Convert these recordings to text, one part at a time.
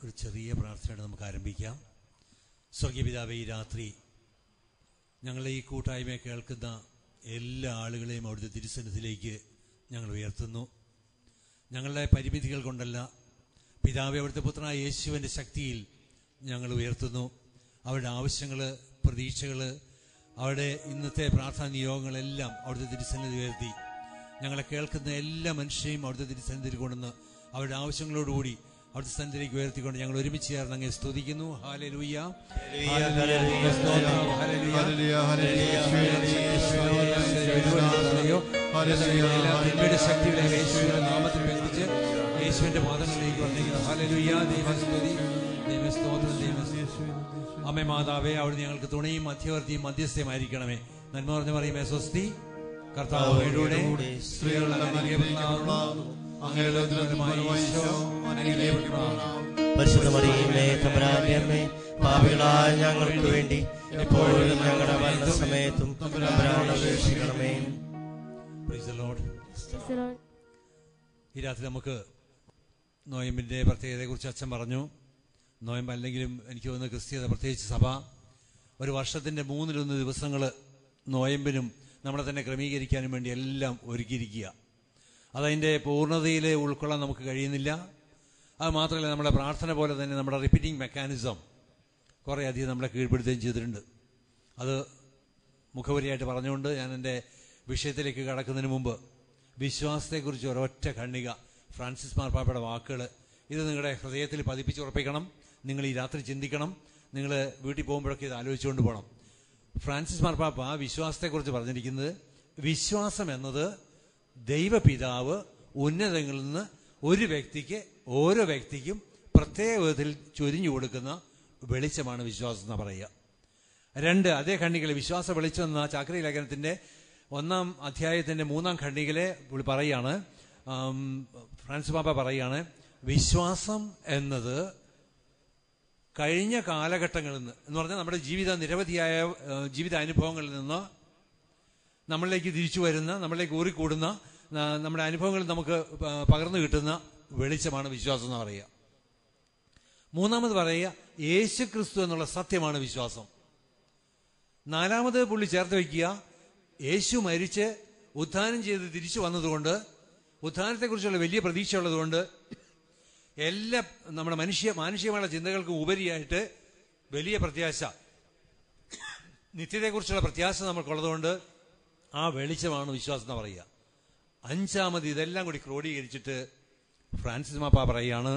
ഒരു ചെറിയ പ്രാർത്ഥനയോടെ നമുക്ക് ആരംഭിക്കാം. സ്വർഗീയ പിതാവേ, ഈ രാത്രി ഞങ്ങളെ ഈ കൂട്ടായ്മയെ കേൾക്കുന്ന എല്ലാ ആളുകളെയും അവിടുത്തെ തിരുസന്നിധിയിലേക്ക് ഞങ്ങൾ ഉയർത്തുന്നു. ഞങ്ങളുടെ പരിമിതികൾ കൊണ്ടല്ല, പിതാവേ, അവിടുത്തെ പുത്രനായ യേശുവിൻ്റെ ശക്തിയിൽ ഞങ്ങൾ ഉയർത്തുന്നു. അവരുടെ ആവശ്യങ്ങൾ, പ്രതീക്ഷകൾ, അവരുടെ ഇന്നത്തെ പ്രാർത്ഥനാ നിയോഗങ്ങളെല്ലാം അവിടുത്തെ തിരുസന്നിധി ഉയർത്തി ഞങ്ങളെ കേൾക്കുന്ന എല്ലാ മനുഷ്യരെയും അവിടുത്തെ തിരുസന്നിധിയിൽ കൊണ്ടുവന്ന് അവരുടെ ആവശ്യങ്ങളോടുകൂടി അവിടുത്തെ സന്നിധിയിലേക്ക് ഉയർത്തിക്കൊണ്ട് ഞങ്ങൾ ഒരുമിച്ച് ചേർന്ന് അങ്ങേ സ്തുതിക്കുന്നു. ഹല്ലേലൂയ, തിന്മയുടെ ശക്തികളെ യേശുവിന്റെ നാമത്തിൽ ബന്ധിച്ച് യേശുവിന്റെ പാദങ്ങളിലേക്ക് വന്നിരിക്കുന്നു. ഹല്ലേലൂയ, ദൈവസ്തുതി, ദൈവസ്തോത്രം, ദൈവസ്തുതി. അമ്മേ മാതാവേ, അവിടുന്ന് ഞങ്ങൾക്ക് തുണയും മധ്യവർത്തിയും മധ്യസ്ഥയുമായിരിക്കണമേ. നന്മ പറഞ്ഞ മറിയമേ സ്വസ്തി, കർത്താവ് അങ്ങയോടുകൂടെ സ്ത്രീകളുടെ പരിശുദ്ധ മറിയമേ തമ്പുരാന്റെ അമ്മേ, പാപികളായ ഞങ്ങൾക്ക് വേണ്ടി എപ്പോഴും ഞങ്ങളുടെ മരണസമയത്തും തമ്പുരാനോട് അപേക്ഷിക്കണമേ. Praise the Lord. ഈ രാത്രി നമുക്ക് നോയമ്പിന്റെ പ്രത്യേകതയെക്കുറിച്ച് അച്ഛൻ പറഞ്ഞു. നോയമ്പ് അല്ലെങ്കിലും എനിക്ക് തോന്നുന്ന ക്രിസ്തീയത, പ്രത്യേകിച്ച് സഭ, ഒരു വർഷത്തിൻ്റെ 3-1 ദിവസങ്ങൾ നോയമ്പിനും നമ്മളെ തന്നെ ക്രമീകരിക്കാനും വേണ്ടി എല്ലാം ഒരുക്കിയിരിക്കുക. അതതിൻ്റെ പൂർണ്ണതയിൽ ഉൾക്കൊള്ളാൻ നമുക്ക് കഴിയുന്നില്ല. അത് മാത്രമല്ല, നമ്മുടെ പ്രാർത്ഥന പോലെ തന്നെ നമ്മുടെ റിപ്പീറ്റിംഗ് മെക്കാനിസം കുറേ അധികം നമ്മളെ കീഴ്പ്പെടുത്തുകയും ചെയ്തിട്ടുണ്ട്. അത് മുഖവരിയായിട്ട് പറഞ്ഞുകൊണ്ട് ഞാൻ എൻ്റെ വിഷയത്തിലേക്ക് കടക്കുന്നതിന് മുമ്പ് വിശ്വാസത്തെക്കുറിച്ച് ഒരൊറ്റ ഖണ്ഡിക, ഫ്രാൻസിസ് മാർപ്പാപ്പയുടെ വാക്കുകൾ, ഇത് നിങ്ങളുടെ ഹൃദയത്തിൽ പതിപ്പിച്ചുറപ്പിക്കണം. നിങ്ങൾ ഈ രാത്രി ചിന്തിക്കണം. നിങ്ങൾ വീട്ടിൽ പോകുമ്പോഴൊക്കെ ഇത് ആലോചിച്ചുകൊണ്ട് പോകണം. ഫ്രാൻസിസ് മാർപ്പാപ്പ വിശ്വാസത്തെക്കുറിച്ച് പറഞ്ഞിരിക്കുന്നത്, വിശ്വാസം എന്നത് ദൈവപിതാവ് ഉന്നതങ്ങളിൽ നിന്ന് ഓരോ വ്യക്തിക്കും പ്രത്യേക വിധത്തിൽ ചൊരിഞ്ഞു കൊടുക്കുന്ന വെളിച്ചമാണ് വിശ്വാസം എന്ന് പറയുക. 2, അതേ ഖണ്ഡികയിലെ വിശ്വാസ വെളിച്ചം എന്ന ചാക്രി ലേഖനത്തിന്റെ 1-ാം അധ്യായത്തിന്റെ 3-ാം ഖണ്ഡികയിലെ പറയാണ്, ഫ്രാൻസിസ് പാപ്പ പറയാണ്, വിശ്വാസം എന്നത് കഴിഞ്ഞ കാലഘട്ടങ്ങളിൽ നിന്ന് എന്ന് പറഞ്ഞാൽ നമ്മുടെ നിരവധിയായ ജീവിതാനുഭവങ്ങളിൽ നിന്ന് നമ്മളിലേക്ക് തിരിച്ചു വരുന്ന, നമ്മളിലേക്ക് ഊറിക്കൂടുന്ന, നമ്മുടെ അനുഭവങ്ങളിൽ നമുക്ക് പകർന്നു കിട്ടുന്ന വെളിച്ചമാണ് വിശ്വാസം എന്ന് പറയുക. 3-ാമത് പറയുക, യേശു ക്രിസ്തു എന്നുള്ള സത്യമാണ് വിശ്വാസം. 4-ാമത് പുള്ളി ചേർത്ത് വയ്ക്കുക, യേശു മരിച്ച് ഉത്ഥാനം ചെയ്ത് തിരിച്ചു വന്നതുകൊണ്ട്, ഉത്ഥാനത്തെക്കുറിച്ചുള്ള വലിയ പ്രതീക്ഷ ഉള്ളതുകൊണ്ട്, എല്ലാ നമ്മുടെ മാനുഷികമായ ചിന്തകൾക്ക് ഉപരിയായിട്ട് വലിയ പ്രത്യാശ, നിത്യതയെക്കുറിച്ചുള്ള പ്രത്യാശ നമുക്കുള്ളതുകൊണ്ട് ആ വെളിച്ചമാണ് വിശ്വാസം എന്ന് പറയുക. 5-ാമത് ഇതെല്ലാം കൂടി ക്രോഡീകരിച്ചിട്ട് ഫ്രാൻസിസ് മാപ്പ പറയുകയാണ്,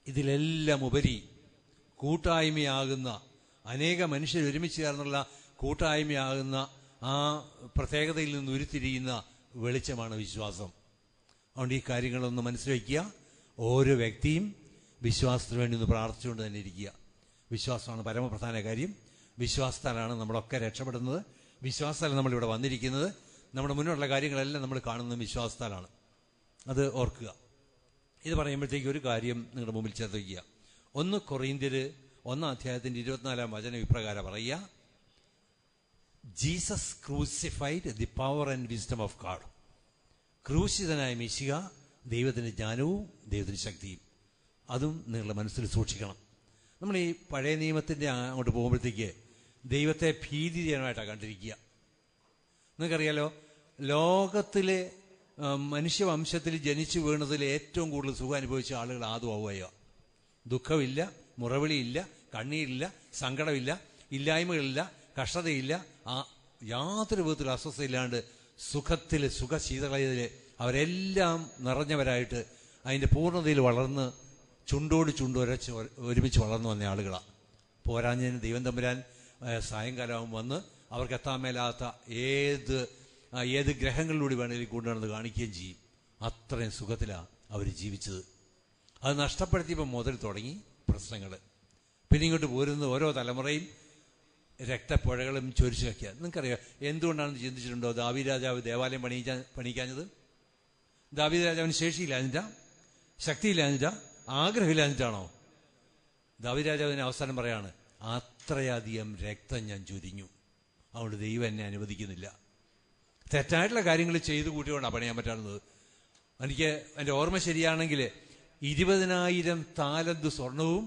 ഇതിലെല്ലാം ഉപരി കൂട്ടായ്മയാകുന്ന, അനേക മനുഷ്യർ ഒരുമിച്ച് ചേർന്നുള്ള കൂട്ടായ്മയാകുന്ന ആ പ്രത്യേകതയിൽ നിന്ന് ഉരുത്തിരിയുന്ന വെളിച്ചമാണ് വിശ്വാസം. അതുകൊണ്ട് ഈ കാര്യങ്ങളൊന്ന് മനസ്സിലാക്കുക. ഓരോ വ്യക്തിയും വിശ്വാസത്തിന് വേണ്ടി ഒന്ന് പ്രാർത്ഥിച്ചുകൊണ്ട് തന്നെ ഇരിക്കുക. വിശ്വാസമാണ് പരമപ്രധാന കാര്യം. വിശ്വാസത്താലാണ് നമ്മളൊക്കെ രക്ഷപ്പെടുന്നത്. വിശ്വാസത്താലാണ് നമ്മളിവിടെ വന്നിരിക്കുന്നത്. നമ്മുടെ മുന്നിലുള്ള കാര്യങ്ങളെല്ലാം നമ്മൾ കാണുന്നത് വിശ്വാസത്താലാണ്. അത് ഓർക്കുക. ഇത് പറയുമ്പോഴത്തേക്ക് ഒരു കാര്യം നിങ്ങളുടെ മുമ്പിൽ ചേർത്ത് വയ്ക്കുക. 1 കൊറിന്ത്യർ 1-ാം അധ്യായത്തിന്റെ 24-ാം വചനം ഇപ്രകാരം പറയുക, Jesus crucified the power and wisdom of God. ക്രൂശിതനായ മിശിഹ ദൈവത്തിൻ്റെ ജ്ഞാനവും ദൈവത്തിൻ്റെ ശക്തിയും. അതും നിങ്ങളുടെ മനസ്സിൽ സൂക്ഷിക്കണം. നമ്മൾ ഈ പഴയ നിയമത്തിൻ്റെ അങ്ങോട്ട് പോകുമ്പോഴത്തേക്ക് ദൈവത്തെ ഭീതിജനമായിട്ടാണ് കണ്ടിരിക്കുക. നിങ്ങൾക്കറിയാലോ, ലോകത്തിലെ മനുഷ്യവംശത്തിൽ ജനിച്ചു വീണതിൽ ഏറ്റവും കൂടുതൽ സുഖം അനുഭവിച്ച ആളുകൾ ആദ്യമാവുകയോ. ദുഃഖമില്ല, മുറവിളിയില്ല, കണ്ണീരില്ല, സങ്കടമില്ല, ഇല്ലായ്മകളില്ല, കഷ്ടതയില്ല, യാതൊരു വിധത്തിലും അസ്വസ്ഥയില്ലാണ്ട് സുഖശീതളയിൽ അവരെല്ലാം നിറഞ്ഞവരായിട്ട് അതിൻ്റെ പൂർണ്ണതയിൽ വളർന്ന് ചുണ്ടോട് ചുണ്ടൊരച്ച് ഒരുമിച്ച് വളർന്നു വന്ന ആളുകളാണ്. പോരാഞ്ഞതിന് ദൈവം തമ്പുരാൻ സായങ്കാലം വന്ന് അവർക്ക് എത്താൻ മേലാത്ത ഏത് ഗ്രഹങ്ങളിലൂടെ വേണമെങ്കിലും കൊണ്ടുവന്ന് കാണിക്കുകയും ചെയ്യും. അത്രയും സുഖത്തിലാണ് അവർ ജീവിച്ചത്. അത് നഷ്ടപ്പെടുത്തിയപ്പോൾ മുതൽ തുടങ്ങി പ്രശ്നങ്ങൾ. പിന്നെ ഇങ്ങോട്ട് പോരുന്ന ഓരോ തലമുറയും രക്തപ്പുഴകളും ചൊരിച്ചു വയ്ക്കുക. നിങ്ങൾക്കറിയാം എന്തുകൊണ്ടാണെന്ന് ചിന്തിച്ചിട്ടുണ്ടോ? ദാവീദ് രാജാവ് ദേവാലയം പണിയിക്കാഞ്ഞത്? ദാവീദ് രാജാവിന് ശേഷിയില്ലാഞ്ഞിട്ടാ, ശക്തിയില്ലാഞ്ഞിട്ടാ, ആഗ്രഹമില്ലാഞ്ഞിട്ടാണോ? ദാവീദ് രാജാവിന് അവസാനം പറയാണ്, അത്രയധികം രക്തം ഞാൻ ചൊരിഞ്ഞു, അതുകൊണ്ട് ദൈവം എന്നെ അനുവദിക്കുന്നില്ല. തെറ്റായിട്ടുള്ള കാര്യങ്ങൾ ചെയ്തു കൂട്ടിക്കൊണ്ടാണ് പണിയാൻ പറ്റാവുന്നത്. എനിക്ക് എൻ്റെ ഓർമ്മ ശരിയാണെങ്കിൽ 20,000 താലന്ത് സ്വർണവും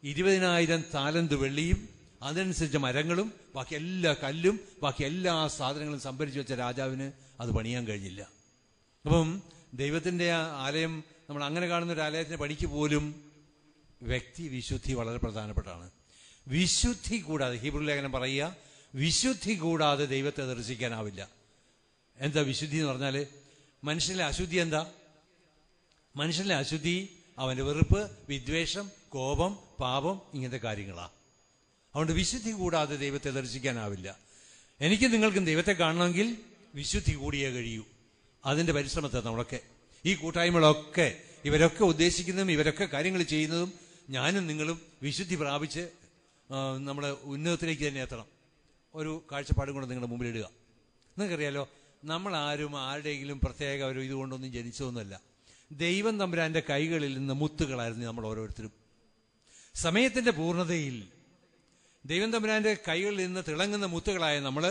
20,000 താലന്ത് വെള്ളിയും അതിനനുസരിച്ച് മരങ്ങളും ബാക്കി എല്ലാ കല്ലും ബാക്കി എല്ലാ സാധനങ്ങളും സംഭരിച്ചു വെച്ച രാജാവിന് അത് പണിയാൻ കഴിഞ്ഞില്ല. അപ്പം ദൈവത്തിന്റെ ആലയം, നമ്മൾ അങ്ങനെ കാണുന്ന ഒരു ആലയത്തിന്റെ പണിക്ക് പോലും വ്യക്തി വിശുദ്ധി വളരെ പ്രധാനപ്പെട്ടാണ്. വിശുദ്ധി കൂടാതെ, ഹീബ്രു ലേഖനം പറയുക, വിശുദ്ധി കൂടാതെ ദൈവത്തെ ദർശിക്കാനാവില്ല. എന്താ വിശുദ്ധി എന്ന് പറഞ്ഞാൽ? മനുഷ്യനിലെ അശുദ്ധി എന്താ? മനുഷ്യനിലെ അശുദ്ധി അവന്റെ വെറുപ്പ്, വിദ്വേഷം, കോപം, പാപം, ഇങ്ങനത്തെ കാര്യങ്ങളാണ്. അതുകൊണ്ട് വിശുദ്ധി കൂടാതെ ദൈവത്തെ ദർശിക്കാനാവില്ല. എനിക്ക് നിങ്ങൾക്കും ദൈവത്തെ കാണണമെങ്കിൽ വിശുദ്ധി കൂടിയേ കഴിയൂ. അതിന്റെ പരിശ്രമത്തെ നമ്മളൊക്കെ, ഈ കൂട്ടായ്മകളൊക്കെ, ഇവരൊക്കെ ഉദ്ദേശിക്കുന്നതും ഇവരൊക്കെ കാര്യങ്ങൾ ചെയ്യുന്നതും ഞാനും നിങ്ങളും വിശുദ്ധി പ്രാപിച്ച് നമ്മുടെ ഉന്നതത്തിലേക്ക് തന്നെ എത്തണം. ഒരു കാഴ്ചപ്പാടും കൂടെ നിങ്ങളുടെ മുമ്പിൽ ഇടുക. നിങ്ങൾക്കറിയാലോ, നമ്മളാരും ആരുടെയെങ്കിലും പ്രത്യേക ഒരു ഇതുകൊണ്ടൊന്നും ജനിച്ചതൊന്നുമല്ല. ദൈവം തമ്പുരാന്റെ കൈകളിൽ നിന്ന് മുത്തുകളായിരുന്നു നമ്മൾ ഓരോരുത്തരും. സമയത്തിന്റെ പൂർണ്ണതയിൽ ദൈവം തമ്പുരാന്റെ കൈകളിൽ നിന്ന് തിളങ്ങുന്ന മുത്തുകളായ നമ്മൾ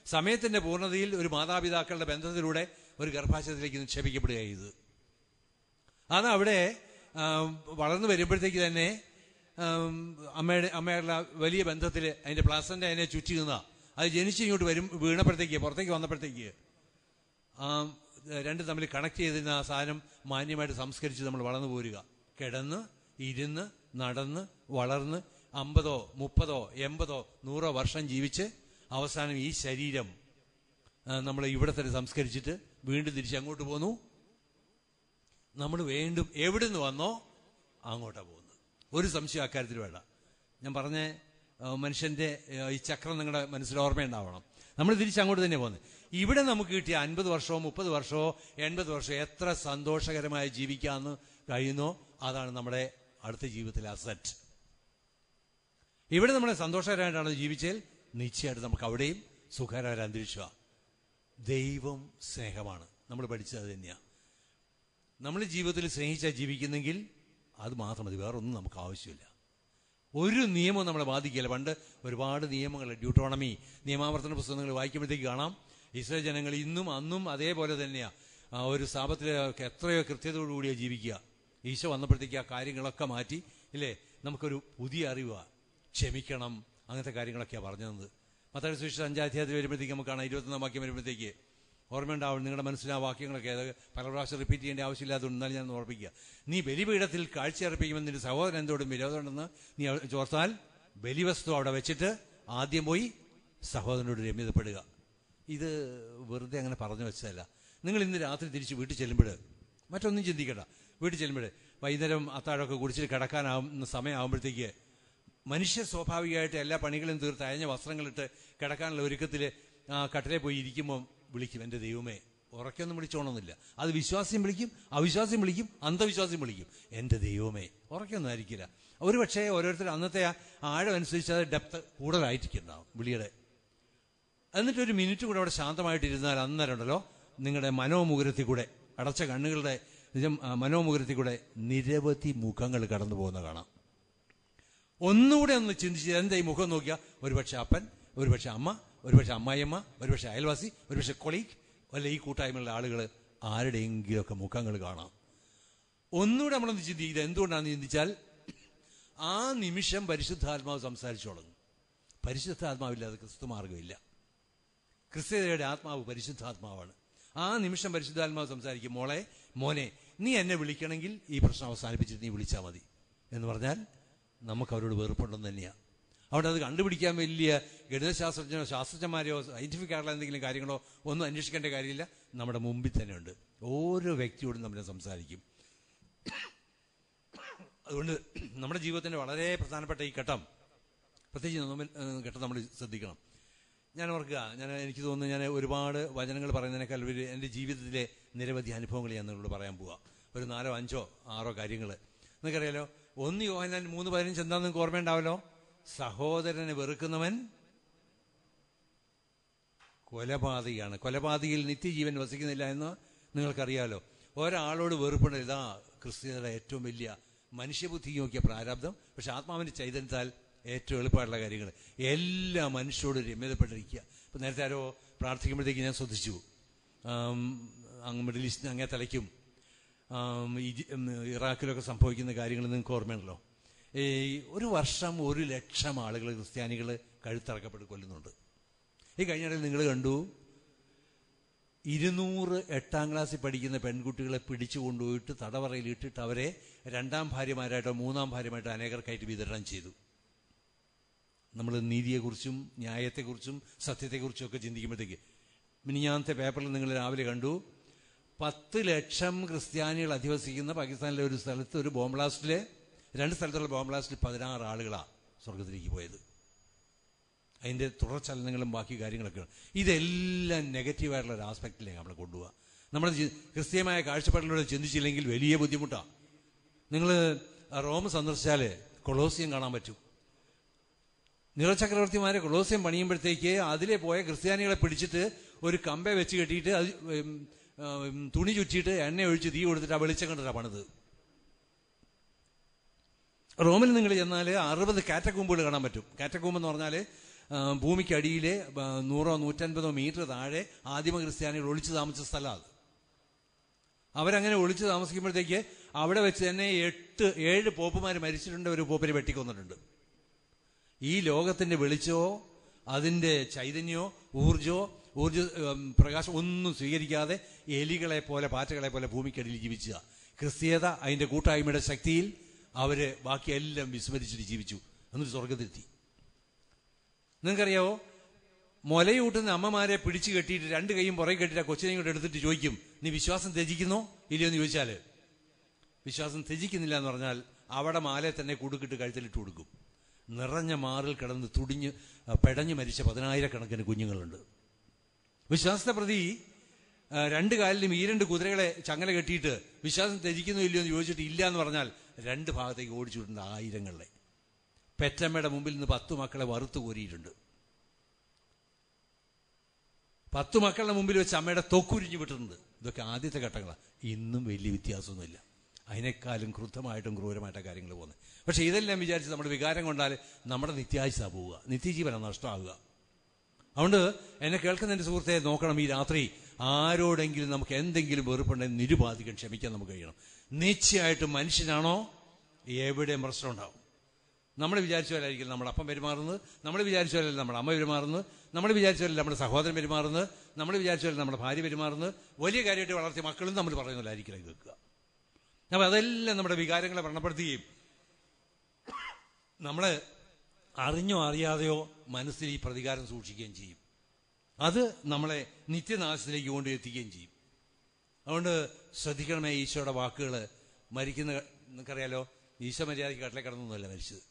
സമയത്തിന്റെ പൂർണ്ണതയിൽ ഒരു മാതാപിതാക്കളുടെ ബന്ധത്തിലൂടെ ഒരു ഗർഭാശയത്തിലേക്ക് നിക്ഷേപിക്കപ്പെടുക ചെയ്തത്. അതവിടെ വളർന്നു വരുമ്പോഴത്തേക്ക് തന്നെ അമ്മയുടെ വലിയ ബന്ധത്തിൽ അതിന്റെ പ്ലാസന്റെ അതിനെ ചുറ്റി നിന്ന അത് ജനിച്ച് ഇങ്ങോട്ട് വീണപ്പോഴത്തേക്ക് പുറത്തേക്ക് വന്നപ്പോഴത്തേക്ക് രണ്ടും തമ്മിൽ കണക്ട് ചെയ്തിരുന്ന ആ സാധനം മാന്യമായിട്ട് സംസ്കരിച്ച് നമ്മൾ വളർന്നു പോരുക. കിടന്ന്, ഇരുന്ന്, നടന്ന്, വളർന്ന് 50, 30, 80, 100 വർഷം ജീവിച്ച് അവസാനം ഈ ശരീരം നമ്മൾ ഇവിടെ തന്നെ സംസ്കരിച്ചിട്ട് വീണ്ടും തിരിച്ച് അങ്ങോട്ട് പോന്നു. നമ്മൾ വീണ്ടും എവിടെ നിന്ന് വന്നോ അങ്ങോട്ടാണ് പോകുന്നത്. ഒരു സംശയം അക്കാര്യത്തിൽ വേണ്ട. ഞാൻ പറഞ്ഞ മനുഷ്യന്റെ ഈ ചക്രം നിങ്ങളുടെ മനസ്സിൽ ഓർമ്മയുണ്ടാവണം. നമ്മൾ തിരിച്ചങ്ങോട്ട് തന്നെ പോകുന്നത്. ഇവിടെ നമുക്ക് കിട്ടിയ 50 വർഷമോ 30 വർഷമോ 80 വർഷമോ എത്ര സന്തോഷകരമായി ജീവിക്കാമെന്ന് കഴിയുന്നോ അതാണ് നമ്മുടെ അടുത്ത ജീവിതത്തിലെ അസറ്റ്. ഇവിടെ നമ്മളെ സന്തോഷകരമായിട്ടാണ് ജീവിച്ചാൽ നിശ്ചയമായിട്ട് നമുക്ക് അവിടെയും സുഖകരമായ അന്തരീക്ഷമാണ്. ദൈവം സ്നേഹമാണ്. നമ്മൾ പഠിച്ചത് തന്നെയാണ്. നമ്മൾ ജീവിതത്തിൽ സ്നേഹിച്ചാൽ ജീവിക്കുന്നെങ്കിൽ അത് മാത്രം മതി, വേറൊന്നും നമുക്ക് ആവശ്യമില്ല. ഒരു നിയമം നമ്മളെ ബാധിക്കില്ല. പണ്ട് ഒരുപാട് നിയമങ്ങൾ, ഡ്യൂട്ടോണമി, നിയമാവർത്തന പുസ്തകങ്ങൾ വായിക്കുമ്പോഴത്തേക്ക് കാണാം ഇസ്രായേൽ ജനങ്ങൾ ഇന്നും അന്നും അതേപോലെ തന്നെയാണ്. ഒരു സ്ഥാപനത്തിലൊക്കെ എത്രയോ കൃത്യതയോടുകൂടിയാണ് ജീവിക്കുക. ഈശോ വന്നപ്പോഴത്തേക്ക് ആ കാര്യങ്ങളൊക്കെ മാറ്റി, ഇല്ലേ, നമുക്കൊരു പുതിയ അറിവാണ്. ക്ഷമിക്കണം, അങ്ങനത്തെ കാര്യങ്ങളൊക്കെയാണ് പറഞ്ഞത്. മത്തായി സുവിശേഷം 5-ാം അധ്യായത്തിൽ വരുമ്പോഴത്തേക്ക് നമുക്ക് കാണാം 21-ാം വാക്യം വരുമ്പോഴത്തേക്ക് ഓർമ്മയുണ്ടാവും. നിങ്ങളുടെ മനസ്സിൽ ആ വാക്യങ്ങളൊക്കെ അത് പല പ്രാവശ്യം റിപ്പീറ്റ് ചെയ്യേണ്ട ആവശ്യമില്ലാത്തതുകൊണ്ട് എന്നാലും ഞാൻ ഓർപ്പിക്കുക. നീ ബലിപീഠത്തിൽ കാഴ്ചയർപ്പിക്കുമ്പോൾ നിന്റെ സഹോദരൻ എന്തോടും വിരോധമുണ്ടെന്ന് നീ ചോർത്താൽ ബലിവസ്തു അവിടെ വെച്ചിട്ട് ആദ്യം പോയി സഹോദരനോട് രമ്യതപ്പെടുക. ഇത് വെറുതെ അങ്ങനെ പറഞ്ഞു വെച്ചതല്ല. നിങ്ങൾ ഇന്ന് രാത്രി തിരിച്ച് വീട്ടിൽ ചെല്ലുമ്പോൾ മറ്റൊന്നും ചിന്തിക്കണ്ട. വീട്ടിൽ ചെല്ലുമ്പോൾ വൈകുന്നേരം അത്താഴമൊക്കെ കുടിച്ചിട്ട് കിടക്കാനാവുന്ന സമയമാകുമ്പോഴത്തേക്ക് മനുഷ്യ സ്വാഭാവികമായിട്ട് എല്ലാ പണികളും തീർത്ത് അയഞ്ഞ വസ്ത്രങ്ങളിട്ട് കിടക്കാനുള്ള ഒരുക്കത്തിൽ കട്ടിലെ പോയി ഇരിക്കുമ്പോൾ വിളിക്കും, എൻ്റെ ദൈവമേ. ഉറക്കൊന്നും വിളിച്ചോണമെന്നില്ല. അത് വിശ്വാസിയും വിളിക്കും, അവിശ്വാസിയും വിളിക്കും, അന്ധവിശ്വാസിയും വിളിക്കും, എൻ്റെ ദൈവമേ. ഉറക്കൊന്നും ആയിരിക്കില്ല. ഒരു പക്ഷേ ഓരോരുത്തർ അന്നത്തെ ആഴം അനുസരിച്ച് അത് ഡെപ്ത് കൂടുതലായിരിക്കുന്നുണ്ടാവും വിളിയുടെ. എന്നിട്ടൊരു മിനിറ്റ് കൂടെ അവിടെ ശാന്തമായിട്ടിരുന്നാൽ അന്നേരം ഉണ്ടല്ലോ നിങ്ങളുടെ മനോമുഖരത്തിൽ കൂടെ, അടച്ച കണ്ണുകളുടെ മനോമുഖരത്തിൽ കൂടെ നിരവധി മുഖങ്ങൾ കടന്നു പോകുന്ന കാണാം. ഒന്നുകൂടെ ഒന്ന് ചിന്തിച്ച് എന്താ ഈ മുഖം നോക്കിയാൽ ഒരുപക്ഷെ അപ്പൻ, ഒരുപക്ഷെ അമ്മ, ഒരുപക്ഷെ അമ്മായിയമ്മ, ഒരുപക്ഷെ അയൽവാസി, ഒരുപക്ഷെ കൊളീഗ്, അല്ല ഈ കൂട്ടായ്മയുള്ള ആളുകൾ ആരുടെയെങ്കിലുമൊക്കെ മുഖങ്ങൾ കാണാം. ഒന്നുകൂടെ നമ്മളൊന്ന് ചിന്തിക്കുക. ഇത് എന്തുകൊണ്ടാണെന്ന് ചിന്തിച്ചാൽ ആ നിമിഷം പരിശുദ്ധാത്മാവ് സംസാരിച്ചു തുടങ്ങും. പരിശുദ്ധാത്മാവില്ലാതെ ക്രിസ്തു മാർഗമില്ല. ക്രിസ്ത്യതയുടെ ആത്മാവ് പരിശുദ്ധാത്മാവാണ്. ആ നിമിഷം പരിശുദ്ധാത്മാവ് സംസാരിക്കും, മോളെ, മോനെ, നീ എന്നെ വിളിക്കണമെങ്കിൽ ഈ പ്രശ്നം അവസാനിപ്പിച്ചിട്ട് നീ വിളിച്ചാൽ മതി എന്ന് പറഞ്ഞാൽ നമുക്ക് അവരോട് വെറുപ്പുണ്ടെന്ന് തന്നെയാണ്. അവിടെ അത് കണ്ടുപിടിക്കാൻ വലിയ ഗണിതശാസ്ത്രജ്ഞനോ ശാസ്ത്രജ്ഞന്മാരെയോ സയന്റിഫിക് ആയിട്ടുള്ള എന്തെങ്കിലും കാര്യങ്ങളോ ഒന്നും അന്വേഷിക്കേണ്ട കാര്യമില്ല. നമ്മുടെ മുമ്പിൽ തന്നെ ഉണ്ട്. ഓരോ വ്യക്തിയോടും നമ്മൾ സംസാരിക്കും. അതുകൊണ്ട് നമ്മുടെ ജീവിതത്തിൻ്റെ വളരെ പ്രധാനപ്പെട്ട ഈ ഘട്ടം, പ്രത്യേകിച്ച് ഘട്ടം നമ്മൾ ശ്രദ്ധിക്കണം. ഞാൻ ഓർക്കുക, എനിക്ക് തോന്നുന്നു ഞാൻ ഒരുപാട് വചനങ്ങൾ പറയുന്നതിനേക്കാൾ ഒരു എൻ്റെ ജീവിതത്തിലെ നിരവധി അനുഭവങ്ങൾ ഞാൻ നിങ്ങളോട് പറയാൻ പോവാം. ഒരു 4, 5, 6 കാര്യങ്ങൾ. നിങ്ങൾക്കറിയാലോ, 1 യോഹന്നാൻ 3:15 എന്താണെന്ന് നിങ്ങൾക്ക് ഓർമ്മയുണ്ടാവല്ലോ. സഹോദരനെ വെറുക്കുന്നവൻ കൊലപാതകിയാണ്, കൊലപാതകിയിൽ നിത്യജീവൻ വസിക്കുന്നില്ല എന്ന് നിങ്ങൾക്കറിയാലോ. ഒരാളോട് വെറുപ്പുണ്ട്. ഇതാ ക്രിസ്ത്യതയുടെ ഏറ്റവും വലിയ മനുഷ്യബുദ്ധി നോക്കിയ പ്രാരാബ്ദം. പക്ഷെ ആത്മാവിന്റെ ചൈതന്യത്താൽ ഏറ്റവും എളുപ്പമായിട്ടുള്ള കാര്യങ്ങൾ എല്ലാ മനുഷ്യരോടും രമ്യതപ്പെട്ടിരിക്കുക. ഇപ്പം നേരത്തെ ആരോ പ്രാർത്ഥിക്കുമ്പോഴത്തേക്ക് ഞാൻ ശ്രദ്ധിച്ചു, അങ്ങ് മിഡിൽ ഈസ്റ്റിന് അങ്ങേ തലയ്ക്കും ഇറാഖിലൊക്കെ സംഭവിക്കുന്ന കാര്യങ്ങൾ നിങ്ങൾക്ക് ഓർമ്മയുണ്ടല്ലോ. ഒരു വർഷം 100,000 ആളുകൾ, ക്രിസ്ത്യാനികൾ കഴുത്തറക്കപ്പെട്ട് കൊല്ലുന്നുണ്ട്. ഈ കഴിഞ്ഞിടയിൽ നിങ്ങൾ കണ്ടു 200 8ാം ക്ലാസ്സിൽ പഠിക്കുന്ന പെൺകുട്ടികളെ പിടിച്ചു കൊണ്ടുപോയിട്ട് തടവറയിൽ ഇട്ടിട്ട് അവരെ 2ാം ഭാര്യമാരായിട്ടോ 3ാം ഭാര്യമായിട്ടോ അനേകർക്കായിട്ട് വിതരണം ചെയ്തു. നമ്മൾ നീതിയെക്കുറിച്ചും ന്യായത്തെക്കുറിച്ചും സത്യത്തെക്കുറിച്ചും ഒക്കെ ചിന്തിക്കുമ്പോഴത്തേക്ക് മിനിഞ്ഞാന്നത്തെ പേപ്പറിൽ നിങ്ങൾ രാവിലെ കണ്ടു 10 ലക്ഷം ക്രിസ്ത്യാനികൾ അധിവസിക്കുന്ന പാകിസ്ഥാനിലെ ഒരു സ്ഥലത്ത് ഒരു ബോംബ് ബ്ലാസ്റ്റിൽ 2 സ്ഥലത്തുള്ള ബോംബ് ബ്ലാസ്റ്റിൽ 16 ആളുകളാണ് സ്വർഗത്തിലേക്ക് പോയത്. അതിൻ്റെ തുടർചലനങ്ങളും ബാക്കി കാര്യങ്ങളൊക്കെയാണ്. ഇതെല്ലാം നെഗറ്റീവായിട്ടുള്ള ഒരു ആസ്പെക്റ്റിലേക്ക് നമ്മൾ കൊണ്ടുപോകുക. നമ്മൾ ക്രിസ്തീയമായ കാഴ്ചപ്പാടിലൂടെ ചിന്തിച്ചില്ലെങ്കിൽ വലിയ ബുദ്ധിമുട്ടാണ്. നിങ്ങൾ റോം സന്ദർശിച്ചാൽ കൊളോസിയം കാണാൻ പറ്റും. നിറചക്രവർത്തിമാരെ കൊളോസിയം പണിയുമ്പോഴത്തേക്ക് അതിലെ പോയ ക്രിസ്ത്യാനികളെ പിടിച്ചിട്ട് ഒരു കമ്പ വെച്ച് കെട്ടിയിട്ട് അത് തുണി ചുറ്റിയിട്ട് എണ്ണ ഒഴിച്ച് തീ കൊടുത്തിട്ട് ആ വെളിച്ചം കണ്ടിട്ടാണ് പണിത്. റോമിൽ നിങ്ങൾ ചെന്നാൽ 60 കാറ്റക്കൂമ്പുകൾ കാണാൻ പറ്റും. കാറ്റക്കൂമ്പ് എന്ന് പറഞ്ഞാൽ ഭൂമിക്കടിയിലെ 100 150 മീറ്റർ താഴെ ആദിമ ക്രിസ്ത്യാനികൾ ഒളിച്ചു താമസിച്ച സ്ഥലമാണ്. അവരങ്ങനെ ഒളിച്ചു താമസിക്കുമ്പോഴത്തേക്ക് അവിടെ വെച്ച് തന്നെ 7 പോപ്പുമാർ മരിച്ചിട്ടുണ്ട്, ഒരു പോപ്പിനെ വെട്ടിക്കൊന്നിട്ടുണ്ട്. ഈ ലോകത്തിന്റെ വെളിച്ചമോ അതിന്റെ ചൈതന്യമോ ഊർജ പ്രകാശം ഒന്നും സ്വീകരിക്കാതെ എലികളെ പോലെ പാറ്റകളെ പോലെ ഭൂമിക്കടിയിൽ ജീവിക്കുക. ക്രിസ്തീയത അതിന്റെ കൂട്ടായ്മയുടെ ശക്തിയിൽ അവര് ബാക്കിയെല്ലാം വിസ്മരിച്ചിട്ട് ജീവിച്ചു. എന്നിട്ട് സ്വർഗത്തിലെത്തി. നിങ്ങൾക്കറിയാവോ, മുലയൂട്ടുന്ന അമ്മമാരെ പിടിച്ചു കെട്ടിയിട്ട് 2 കൈയും പുറകെ കെട്ടിയിട്ട് കൊച്ചിനെയും കൊണ്ട് എടുത്തിട്ട് ചോദിക്കും, നീ വിശ്വാസം ത്യജിക്കുന്നോ ഇല്ലയോ എന്ന് ചോദിച്ചാൽ വിശ്വാസം ത്യജിക്കുന്നില്ല എന്ന് പറഞ്ഞാൽ അവിടെ മാലയെ തന്നെ കുടുക്കിട്ട് കഴുത്തിലിട്ട് കൊടുക്കും. നിറഞ്ഞ മാറിൽ കിടന്ന് പെടഞ്ഞു മരിച്ച 10,000 കുഞ്ഞുങ്ങളുണ്ട്. വിശ്വാസത്തെ പ്രതി 2 കാലിലും 2 കുതിരകളെ ചങ്ങല കെട്ടിയിട്ട് വിശ്വാസം ത്യജിക്കുന്നോ ഇല്ലയോ എന്ന് ചോദിച്ചിട്ട് ഇല്ല എന്ന് പറഞ്ഞാൽ 2 ഭാഗത്തേക്ക് ഓടിച്ചിട്ടുണ്ട് ആയിരങ്ങളെ. പെറ്റമ്മയുടെ മുമ്പിൽ നിന്ന് 10 മക്കളെ വറുത്തു കോരിയിട്ടുണ്ട്. 10 മക്കളുടെ മുമ്പിൽ വെച്ച് അമ്മയുടെ തൊക്കുരിഞ്ഞു വിട്ടിട്ടുണ്ട്. ഇതൊക്കെ ആദ്യത്തെ ഘട്ടങ്ങളാണ്. ഇന്നും വലിയ വ്യത്യാസമൊന്നുമില്ല. അതിനേക്കാളും ക്രുദ്ധമായിട്ടും ക്രൂരമായിട്ടാണ് കാര്യങ്ങൾ പോകുന്നത്. പക്ഷെ ഇതെല്ലാം വിചാരിച്ച് നമ്മുടെ വികാരം കൊണ്ടാൽ നമ്മുടെ നിത്യായുസ്സാ പോവുക, നിത്യജീവനം നഷ്ടമാകുക. അതുകൊണ്ട് എന്നെ കേൾക്കുന്ന എൻ്റെ സുഹൃത്തെ നോക്കണം, ഈ രാത്രി ആരോടെങ്കിലും നമുക്ക് എന്തെങ്കിലും വെറുപ്പുണ്ടെങ്കിൽ നിരുപാധികം ക്ഷമിക്കാൻ നമുക്ക് കഴിയണം. നിശ്ചയമായിട്ടും മനുഷ്യനാണോ എവിടെയും പ്രശ്നം ഉണ്ടാവും. നമ്മൾ വിചാരിച്ച പോലായിരിക്കും നമ്മുടെ അപ്പം പെരുമാറുന്നത്, നമ്മൾ വിചാരിച്ച പോലല്ല നമ്മുടെ അമ്മ പെരുമാറുന്നത്, നമ്മൾ വിചാരിച്ച പോലല്ല നമ്മുടെ സഹോദരൻ പെരുമാറുന്നത്, നമ്മൾ വിചാരിച്ച പോലല്ല നമ്മുടെ ഭാര്യ പെരുമാറുന്നത്. വലിയ കാര്യമായിട്ട് വളർത്തിയ മക്കളും നമ്മൾ പറയുന്നതിലായിരിക്കില്ല കേൾക്കുക. അപ്പം അതെല്ലാം നമ്മുടെ വികാരങ്ങളെ വ്രണപ്പെടുത്തുകയും നമ്മൾ അറിഞ്ഞോ അറിയാതെയോ മനസ്സിൽ ഈ പ്രതികാരം സൂക്ഷിക്കുകയും ചെയ്യും. അത് നമ്മളെ നിത്യനാശത്തിലേക്ക് കൊണ്ടെത്തിക്കുകയും ചെയ്യും. അതുകൊണ്ട് ശ്രദ്ധിക്കണമേ, ഈശോയുടെ വാക്കുകൾ. മരിക്കുന്ന നിങ്ങൾക്കറിയാലോ, ഈശോ മര്യാദയ്ക്ക് കട്ടിലെ കിടന്നൊന്നുമല്ല മരിച്ചത്.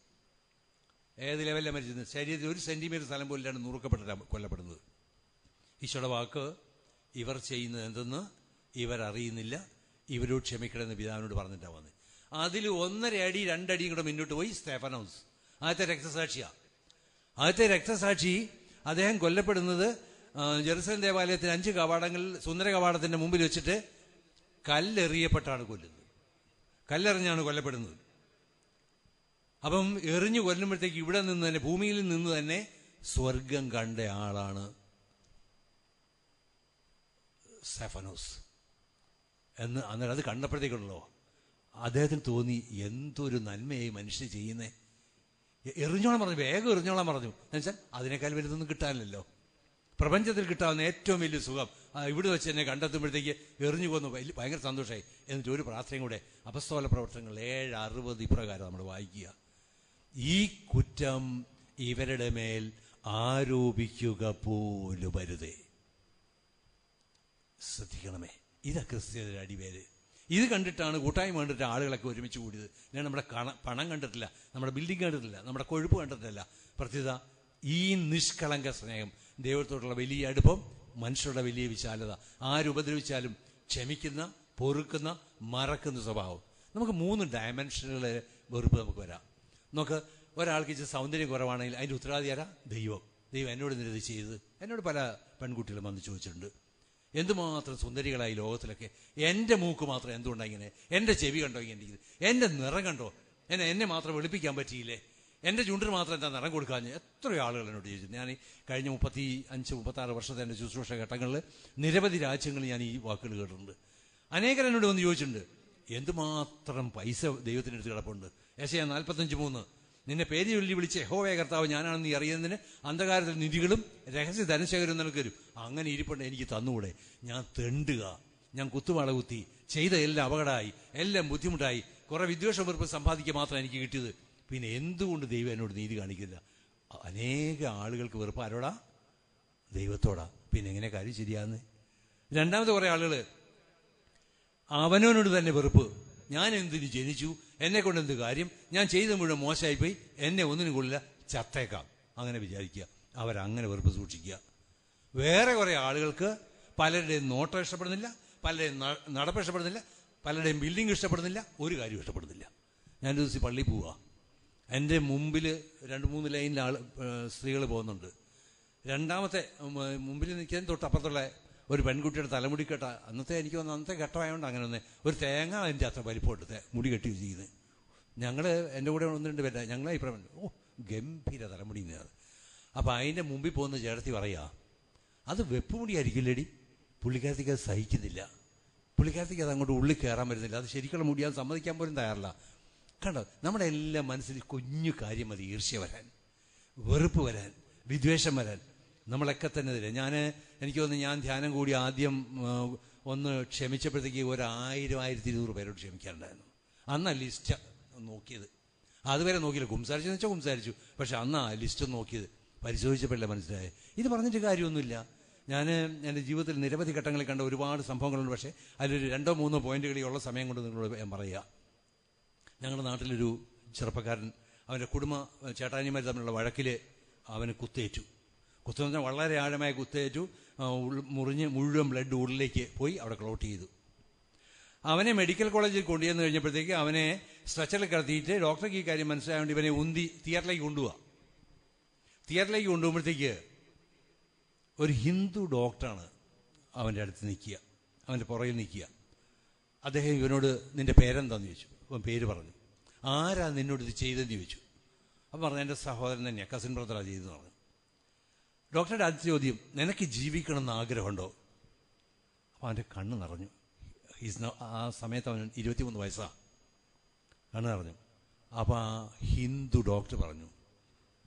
ഏത് ലെവലിലാണ് മരിച്ചത്? ശരീരത്തിൽ 1 സെന്റിമീറ്റർ സ്ഥലം പോലിലാണ് നുറുക്കപ്പെട്ടിട്ടാണ് കൊല്ലപ്പെടുന്നത്. ഈശോയുടെ വാക്ക്, ഇവർ ചെയ്യുന്നത് എന്തെന്ന് ഇവരറിയുന്നില്ല, ഇവരോട് ക്ഷമിക്കണമെന്ന് പിതാവിനോട് പറഞ്ഞിട്ടാണ് വന്നത്. അതിൽ 1.5 അടി 2 അടിയും കൂടെ മുന്നോട്ട് പോയി സ്തെഫനോസ്, ആദ്യത്തെ രക്തസാക്ഷിയാണ്. ആദ്യത്തെ രക്തസാക്ഷി. അദ്ദേഹം കൊല്ലപ്പെടുന്നത് ജെറുസലേം ദേവാലയത്തിന് 5 കവാടങ്ങളിൽ സുന്ദര കവാടത്തിന്റെ മുമ്പിൽ വെച്ചിട്ട് കല്ലെറിയപ്പെട്ടാണ് കൊല്ലുന്നത്. കല്ലെറിഞ്ഞാണ് കൊല്ലപ്പെടുന്നത്. അപ്പം എറിഞ്ഞു കൊല്ലുമ്പോഴത്തേക്ക് ഇവിടെ നിന്ന് തന്നെ, ഭൂമിയിൽ നിന്ന് തന്നെ സ്വർഗം കണ്ട ആളാണ് സ്തെഫനോസ് എന്ന്. അന്നേരം അത് കണ്ടപ്പോഴത്തേക്കുള്ളോ അദ്ദേഹത്തിന് തോന്നി, എന്തൊരു നന്മയായി മനുഷ്യൻ ചെയ്യുന്നേ. എറിഞ്ഞോളാൻ പറഞ്ഞു, വേഗം എറിഞ്ഞോളാൻ പറഞ്ഞു. എന്നുവെച്ചാൽ അതിനേക്കാൾ വലുതൊന്നും കിട്ടാനില്ലല്ലോ. പ്രപഞ്ചത്തിൽ കിട്ടാവുന്ന ഏറ്റവും വലിയ സുഖം ഇവിടെ വെച്ച് എന്നെ കണ്ടെത്തുമ്പോഴത്തേക്ക് എറിഞ്ഞു കൊന്നു ഭയങ്കര സന്തോഷമായി. എന്നിട്ട് ഒരു പ്രാർത്ഥനയും കൂടെ, അപ്പസ്തോല പ്രവർത്തനങ്ങൾ 7:60 ഇപ്രകാരം നമ്മൾ വായിക്കുക, ഈ കുറ്റം ഇവരുടെ മേൽ ആരോപിക്കുക പോലും അരുതേ. ശ്രദ്ധിക്കണമേ, ഇതാ ക്രിസ്ത്യയുടെ അടിവേര്. ഇത് കണ്ടിട്ടാണ് കൂട്ടായ്മ കണ്ടിട്ട് ആളുകളൊക്കെ ഒരുമിച്ച് കൂടിയത്. ഞാൻ നമ്മുടെ പണം കണ്ടിട്ടില്ല, നമ്മുടെ ബിൽഡിംഗ് കണ്ടിട്ടില്ല, നമ്മുടെ കൊഴുപ്പ് കണ്ടിട്ടില്ല. പ്രത്യേകത ഈ നിഷ്കളങ്ക സ്നേഹം, ദൈവത്തോടുള്ള വലിയ അടുപ്പം, മനുഷ്യരുടെ വലിയ വിശാലത, ആരുപദ്രവിച്ചാലും ക്ഷമിക്കുന്ന, പൊറുക്കുന്ന, മറക്കുന്ന സ്വഭാവം. നമുക്ക് 3 ഡയമെൻഷനുകളിൽ വെറുപ്പ് നമുക്ക് വരാം. നമുക്ക് ഒരാൾക്ക് ഇച്ചിരി സൗന്ദര്യം കുറവാണെങ്കിൽ അതിൻ്റെ ഉത്തരവാദി ആരാ? ദൈവം. ദൈവം എന്നോട് നിരതി ചെയ്തത്. എന്നോട് പല പെൺകുട്ടികളും വന്ന് ചോദിച്ചിട്ടുണ്ട്, എന്തുമാത്രം സുന്ദരികളായി ലോകത്തിലൊക്കെ, എൻ്റെ മൂക്ക് മാത്രം എന്തുകൊണ്ടാണ് ഇങ്ങനെ, എൻ്റെ ചെവി കണ്ടോ ഇങ്ങനെ ഇരിക്കുന്നത്, എൻ്റെ നിറം കണ്ടോ, എന്നെ മാത്രം വെളുപ്പിക്കാൻ പറ്റിയില്ലേ, എൻ്റെ ചുണ്ടിന് മാത്രം എന്താ നിറം കൊടുക്കാഞ്ഞ്. എത്രയോ ആളുകൾ എന്നോട് ചോദിച്ചു. ഞാൻ ഈ കഴിഞ്ഞ 35-36 വർഷത്തെ എൻ്റെ ശുശ്രൂഷ ഘട്ടങ്ങളിൽ നിരവധി രാജ്യങ്ങളിൽ ഞാൻ ഈ വാക്കുകൾ കേട്ടിട്ടുണ്ട്. അനേകർ എന്നോട് വന്ന് ചോദിച്ചിട്ടുണ്ട്, എന്തുമാത്രം പൈസ ദൈവത്തിനടുത്ത് കിടപ്പുണ്ട്. യെശയ്യാ 45:3 നിന്നെ പേര് ചൊല്ലി വിളിച്ച യഹോവയായ കർത്താവ് ഞാനാണെന്ന് നീ അറിയുന്നതിന് അന്ധകാരത്തിൽ നിധികളും രഹസ്യ ധനശേഖരം നിനക്ക് തരും. അങ്ങനെ ഇരിപ്പുണ്ട്, എനിക്ക് തന്നുകൂടെ? ഞാൻ തെണ്ടുക, ഞാൻ കുത്തുവാള കുത്തി, ചെയ്ത എല്ലാം അപകടമായി, എല്ലാം ബുദ്ധിമുട്ടായി, കുറെ വിദ്വേഷ വെറുപ്പ് സമ്പാദിക്കുക മാത്രം എനിക്ക് കിട്ടിയത്. പിന്നെ എന്തുകൊണ്ട് ദൈവം എന്നോട് നീതി കാണിക്കില്ല? അനേക ആളുകൾക്ക് വെറുപ്പ് ആരോടാ? ദൈവത്തോടാ. പിന്നെ എങ്ങനെ കാര്യം ശരിയാന്ന്? രണ്ടാമത്തെ കുറെ ആളുകൾ അവനവനോട് തന്നെ വെറുപ്പ്. ഞാൻ എന്തിനു ജനിച്ചു, എന്നെ കൊണ്ട് എന്ത് കാര്യം, ഞാൻ ചെയ്ത മുഴുവൻ മോശമായിപ്പോയി, എന്നെ ഒന്നിനും കൊള്ളില്ല, ചത്തേക്കാം, അങ്ങനെ വിചാരിക്കുക. അവരങ്ങനെ വെറുപ്പ് സൂക്ഷിക്കുക. വേറെ കുറെ ആളുകൾക്ക് പലരുടെയും നോട്ടം ഇഷ്ടപ്പെടുന്നില്ല, പലരുടെയും നടപ്പ് ഇഷ്ടപ്പെടുന്നില്ല, പലരുടെയും ബിൽഡിംഗ് ഇഷ്ടപ്പെടുന്നില്ല, ഒരു കാര്യം ഇഷ്ടപ്പെടുന്നില്ല. ഞാൻ ഒരു ദിവസം പള്ളിയിൽ പോവുക. എൻ്റെ മുമ്പിൽ 2-3 ലൈനിൽ സ്ത്രീകൾ പോകുന്നുണ്ട്. രണ്ടാമത്തെ മുമ്പിൽ നിൽക്കാൻ തൊട്ടപ്പുറത്തുള്ള ഒരു പെൺകുട്ടിയുടെ തലമുടി കെട്ട, എനിക്ക് തോന്നുന്നു അന്നത്തെ ഘട്ടമായതുകൊണ്ട് അങ്ങനെ ഒന്ന് ഒരു തേങ്ങ എൻ്റെ അത്ര വലിപ്പമുണ്ട് മുടി കെട്ടി ചെയ്യുന്നത്. ഞങ്ങൾ എൻ്റെ കൂടെ 1-2 പേര് ഞങ്ങളെ അഭിപ്രായം, ഗംഭീര തലമുടി ഇന്നത്. അപ്പം അതിൻ്റെ മുമ്പിൽ പോകുന്ന ചേട്ടത്തി പറയുക, അത് വെപ്പുമുടിയായിരിക്കില്ലേടി, പുള്ളിക്കാരത്തേക്ക് അത് സഹിക്കുന്നില്ല, പുള്ളിക്കാരത്തേക്ക് അത് അങ്ങോട്ട് ഉള്ളിൽ കയറാൻ വരുന്നില്ല, അത് ശരിക്കുള്ള മുടിയാൻ സമ്മതിക്കാൻ പോലും തയ്യാറില്ല. കണ്ടോ, നമ്മുടെ എല്ലാ മനസ്സിൽ കുഞ്ഞു കാര്യം മതി ഈർഷ്യ വരാൻ, വെറുപ്പ് വരാൻ, വിദ്വേഷം വരാൻ. നമ്മളൊക്കെ തന്നെ തരാം. എനിക്ക് തോന്നുന്നു ഞാൻ ധ്യാനം കൂടി ആദ്യം ഒന്ന് ക്ഷമിച്ചപ്പോഴത്തേക്ക് 1000-1200 പേരോട് ക്ഷമിക്കാറുണ്ടായിരുന്നു. അന്നാ ലിസ്റ്റ് നോക്കിയത്. അതുവരെ നോക്കിയില്ല, കുംസാരിച്ചെന്ന് വെച്ചാൽ കുംസാരിച്ചു, പക്ഷെ അന്നാ ലിസ്റ്റ് നോക്കിയത്. പരിശോധിച്ചപ്പോഴല്ലേ മനസ്സിലായത്. ഇത് പറഞ്ഞിട്ട് കാര്യമൊന്നുമില്ല. ഞാൻ എൻ്റെ ജീവിതത്തിൽ നിരവധി ഘട്ടങ്ങളിൽ കണ്ട ഒരുപാട് സംഭവങ്ങളുണ്ട്. പക്ഷേ അതിലൊരു 2-3 പോയിന്റുകളിൽ ഉള്ള സമയം കൊണ്ട് നിങ്ങളോട് ഞാൻ പറയുക. ഞങ്ങളുടെ നാട്ടിലൊരു ചെറുപ്പക്കാരൻ, അവൻ്റെ കുടുംബ ചേട്ടാനിമാർ തമ്മിലുള്ള വഴക്കിൽ അവന് കുത്തേറ്റു. കുത്തുന്ന വളരെ ആഴമായ കുത്തേറ്റു, മുറിഞ്ഞ് മുഴുവൻ ബ്ലഡ് ഉള്ളിലേക്ക് പോയി, അവിടെ ക്ലോട്ട് ചെയ്തു. അവനെ മെഡിക്കൽ കോളേജിൽ കൊണ്ടുവന്ന് കഴിഞ്ഞപ്പോഴത്തേക്ക് അവനെ സ്ട്രെച്ചറിൽ കിടത്തിയിട്ട് ഡോക്ടർക്ക് ഈ കാര്യം മനസ്സിലായതുകൊണ്ട് ഇവനെ ഉന്തി തിയേറ്ററിലേക്ക് കൊണ്ടുപോവാ. തിയേറ്ററിലേക്ക് കൊണ്ടുപോകുമ്പോഴത്തേക്ക് ഒരു ഹിന്ദു ഡോക്ടറാണ് അവൻ്റെ അടുത്ത് നിൽക്കുക, അവൻ്റെ പുറകിൽ നിൽക്കുക. അദ്ദേഹം ഇവനോട് നിന്റെ പേരെന്താന്ന് ചോദിച്ചു. അവൻ പേര് പറഞ്ഞു. ആരാ നിന്നോട് ഇത് ചെയ്തെന്ന് ചോദിച്ചു. അപ്പം പറഞ്ഞു, എൻ്റെ സഹോദരൻ തന്നെയാണ്, കസിൻ ബ്രദറാണ് ചെയ്തെന്ന് പറഞ്ഞു. ഡോക്ടറുടെ അടുത്ത ചോദ്യം, നിനക്ക് ജീവിക്കണമെന്ന് ആഗ്രഹമുണ്ടോ? അപ്പം അവൻ്റെ കണ്ണ് നിറഞ്ഞു. ആ സമയത്ത് അവൻ 23 വയസ്സാണ്. കണ്ണ് നിറഞ്ഞു. അപ്പം ആ ഹിന്ദു ഡോക്ടർ പറഞ്ഞു,